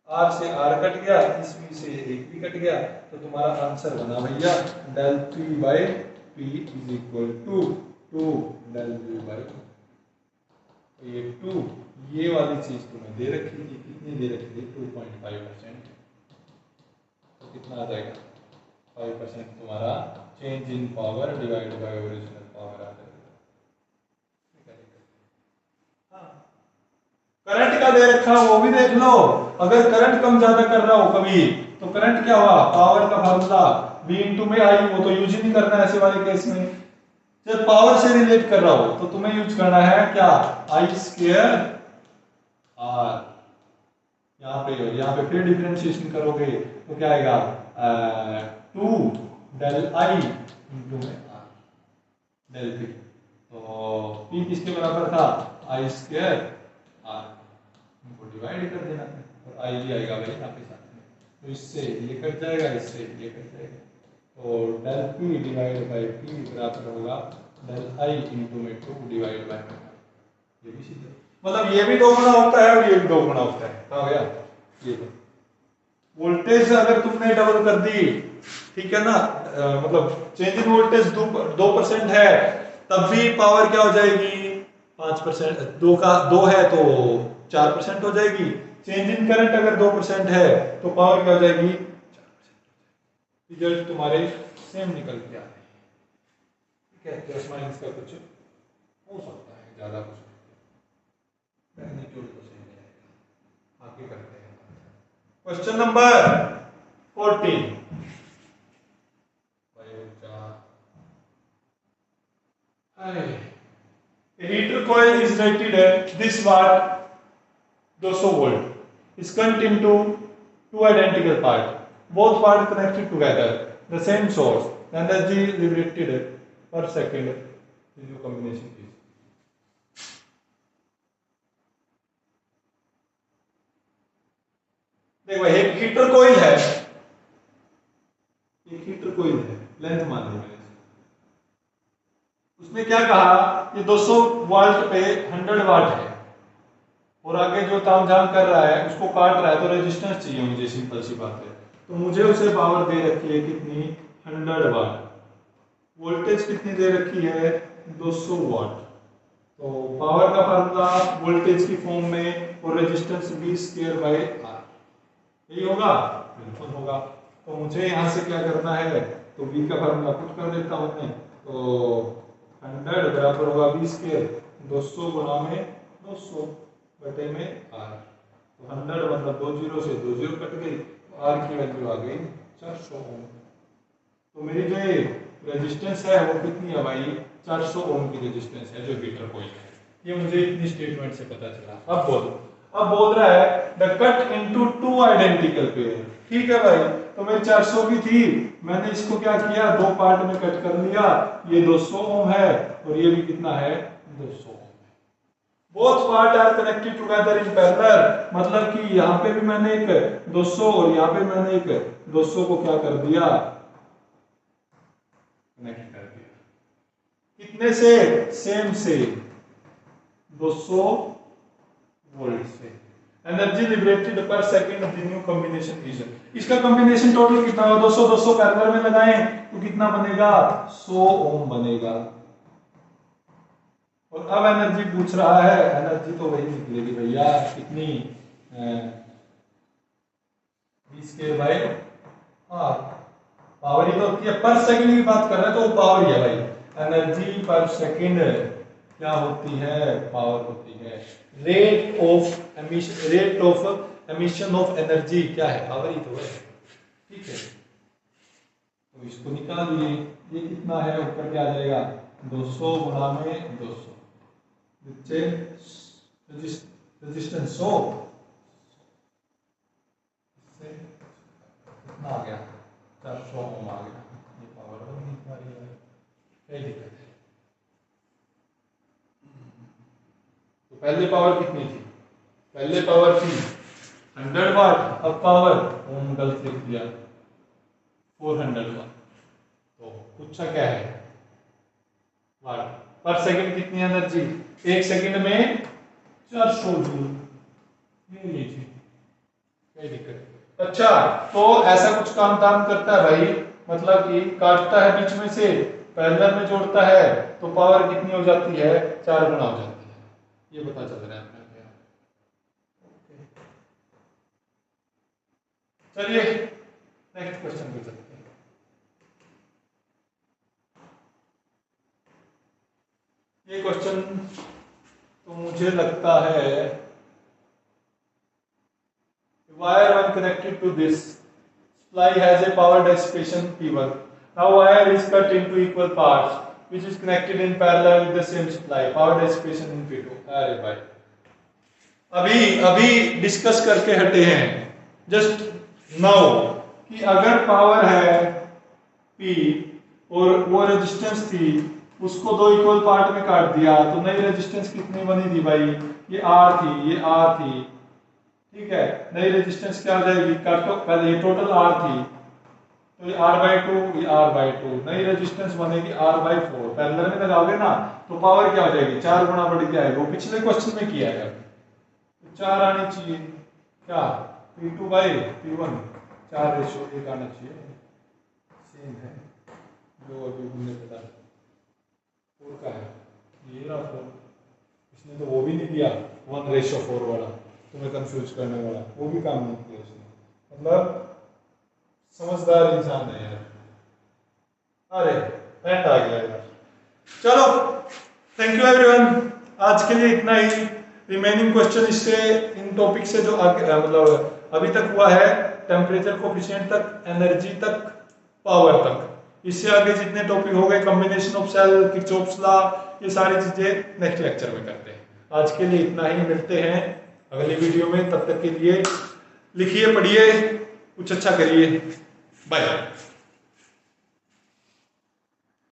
r से r कट गया, इस v से एक भी कट गया, तो तुम्हारा आंसर बना भैया del p by p is equal to 2 del v by, ये 2, ये वाली चीज तुम्हें दे रखी थी, कितनी दे रखी थी, 2.5%। तो कितना आ जाएगा, 5% तुम्हारा change in power divide by original power आ जाएगा। करंट का दे रखा वो भी देख लो, अगर करंट कम ज्यादा कर रहा हो कभी, तो करंट क्या हुआ, पावर का फार्मूला V इंटू में आई, वो तो यूज ही नहीं करना ऐसे वाले केस में। जब पावर से रिलेट कर रहा हो तो तुम्हें यूज करना है क्या, आई स्क्वायर आर। यहाँ पे फिर डिफरेंशिएशन करोगे तो क्या आएगा, 2 डेल आई इंटू में आर डेल पी। तो पी किसके बराबर था, आई स्क्वायर आर, इनको डिवाइड कर देना है, और आई भी आएगा भाई यहाँ पे साथ में, तो इससे ये कट जाएगा, इससे ये कट जाएगा, तो del P divide by P बराबर होगा डेल आई इंटू में 2 डिवाइड बाई, ये भी सीधा, मतलब ये भी 2 गुना होता है और ये भी 2 गुना होता है, कहाँ गया ये। तो वोल्टेज अगर तुमने डबल कर दी, ठीक है ना, मतलब चेंज इन वोल्टेज 2% है, तब भी पावर क्या हो जाएगी, 5%, 2 का 2 है तो 4% हो जाएगी। चेंज इन करंट अगर 2% है तो पावर क्या हो जाएगी, 4%। रिजल्ट तुम्हारे सेम निकल के आ रहे हैं, ठीक है। प्लस माइनस का कुछ हो सकता है, ज्यादा कुछ मैग्नीट्यूड तो सही है। आगे करते हैं question number 14। A heater coil is rated at this watt 200 volt is cut into two identical parts. Both parts connected together. The same source. The energy liberated per second is your combination is. देखो एक हीटर कोइल है, एक हीटर कोइल है, लेंथ मान लो, उसने क्या कहा कि 200 वोल्ट पे 100 वाट है, और आगे जो तामझाम कर रहा है उसको काट रहा है, तो रेजिस्टेंस चाहिए मुझे, सिंपल सी बात है। तो मुझे उसे पावर दे रखी है कितनी, 100 वाट, वोल्टेज कितनी दे रखी है, 200 वाट। तो पावर का फार्मूला वोल्टेज की फॉर्म में और resistance V square by R, यही होगा, बिल्कुल होगा। तो मुझे यहाँ से क्या करना है, तो V का फार्मूला पुट कर देता हूँ मैं, तो 100 बराबर होगा V स्क्वायर 200 गुना में 200 बटे में R। तो 100 मतलब 2 जीरो से 2 जीरो कट गई, तो R की वैल्यू आ गई 400 ओम। तो मेरी जो रेजिस्टेंस है वो कितनी है भाई, 400 ओम की रेजिस्टेंस है जो हीटर कोइल है। ये मुझे इतनी स्टेटमेंट से पता चला। अब बोल रहा है the cut into two identical pair, ठीक है भाई। तो मेरी 400 की थी, मैंने इसको क्या किया, 2 पार्ट में कट कर लिया, ये 200 ओम है और ये भी कितना है, 200 ohm. Both part are connected together in parallel, मतलब कि यहाँ पे भी मैंने एक 200 और यहाँ पे मैंने एक 200 को क्या कर दिया, कनेक्ट कर दिया। कितने से, सेम से 200 वोल्ट से। एनर्जी लिबरेटेड पर second of the new combination is, इसका कॉम्बिनेशन टोटल कितना होगा, 200 200 पैरेलल में लगाएं तो कितना बनेगा, 100 ओम बनेगा। और अब एनर्जी पूछ रहा है, एनर्जी तो वही निकलेगी भैया, कितनी 20 पावर ही तो होती है, पर सेकंड की बात कर रहे हैं तो पावर ही है भाई। एनर्जी पर सेकंड क्या होती है, पावर होती है। Rate of emission of energy क्या है, पावर ही तो है, ठीक है। तो इसको निकालिए, ये कितना है, ऊपर क्या आ जाएगा, 200 गुणा में 200, रेजिस्टेंस 100 कितना आ गया, 400 ओम आ गया। ये पावर नहीं पा रही है, क्या दिक्कत है। तो पहले पावर कितनी थी, पहले पावर थी 100 वाट, अब पावर ओम गलत लिख दिया 400 वाट। तो पूछा क्या है, वाट पर सेकंड कितनी एनर्जी, एक सेकंड में 400 जूल, ये लीजिए, कोई दिक्कत। अच्छा, तो ऐसा कुछ काम करता है भाई, मतलब कि काटता है बीच में से, पैरेलल में जोड़ता है, तो पावर कितनी हो जाती है, 4 गुना हो जाती है, ये पता चल रहा है अपने। चलिए नेक्स्ट क्वेश्चन पे चलते हैं। ये क्वेश्चन तो मुझे लगता है, wire when connected to this supply has a power dissipation P1. Now wire is cut into equal parts which is connected in parallel with the same supply. Power dissipation in P2. अरे भाई अभी डिस्कस करके हटे हैं जस्ट नाउ कि अगर पावर है P और वो रेजिस्टेंस थी, उसको 2 इक्वल पार्ट में काट दिया, तो नई रेजिस्टेंस कितनी बनी थी भाई, ये R थी, ये R थी, ठीक है। नई रेजिस्टेंस क्या हो जाएगी, काटो पहले, ये टोटल R थी, तो ये R/2, ये R/2, नई रेजिस्टेंस बनेगी R/4, पैरेलल में लगाओगे ना तो पावर क्या हो जाएगी, 4 गुना बढ़ के आएगा। वो पिछले क्वेश्चन में किया है, तो 4 आनी चाहिए, क्या P2/P1, 4 रेशो 1 आना चाहिए, सेम है जो अभी हमने बताया। 4 का है, ये रहा 4, इसने तो वो भी नहीं दिया 1:4 वाला, तुम्हें कंफ्यूज करने वाला, वो भी काम नहीं किया उसने, मतलब समझदार इंसान है यार। अरे एंड आ गया यार। चलो थैंक यू एवरीवन, आज के लिए इतना ही। रिमेनिंग क्वेश्चन इससे, इन टॉपिक से जो आगे मतलब अभी तक हुआ है, टेम्परेचर कोफिशिएंट तक, एनर्जी तक, पावर तक, इससे आगे जितने टॉपिक हो गए, combination of cell, Kirchhoff's law, ये सारी चीजें नेक्स्ट लेक्चर में करते हैं। आज के लिए इतना ही, मिलते हैं अगली वीडियो में, तब तक के लिए लिखिए, पढ़िए, कुछ अच्छा करिए, बाय।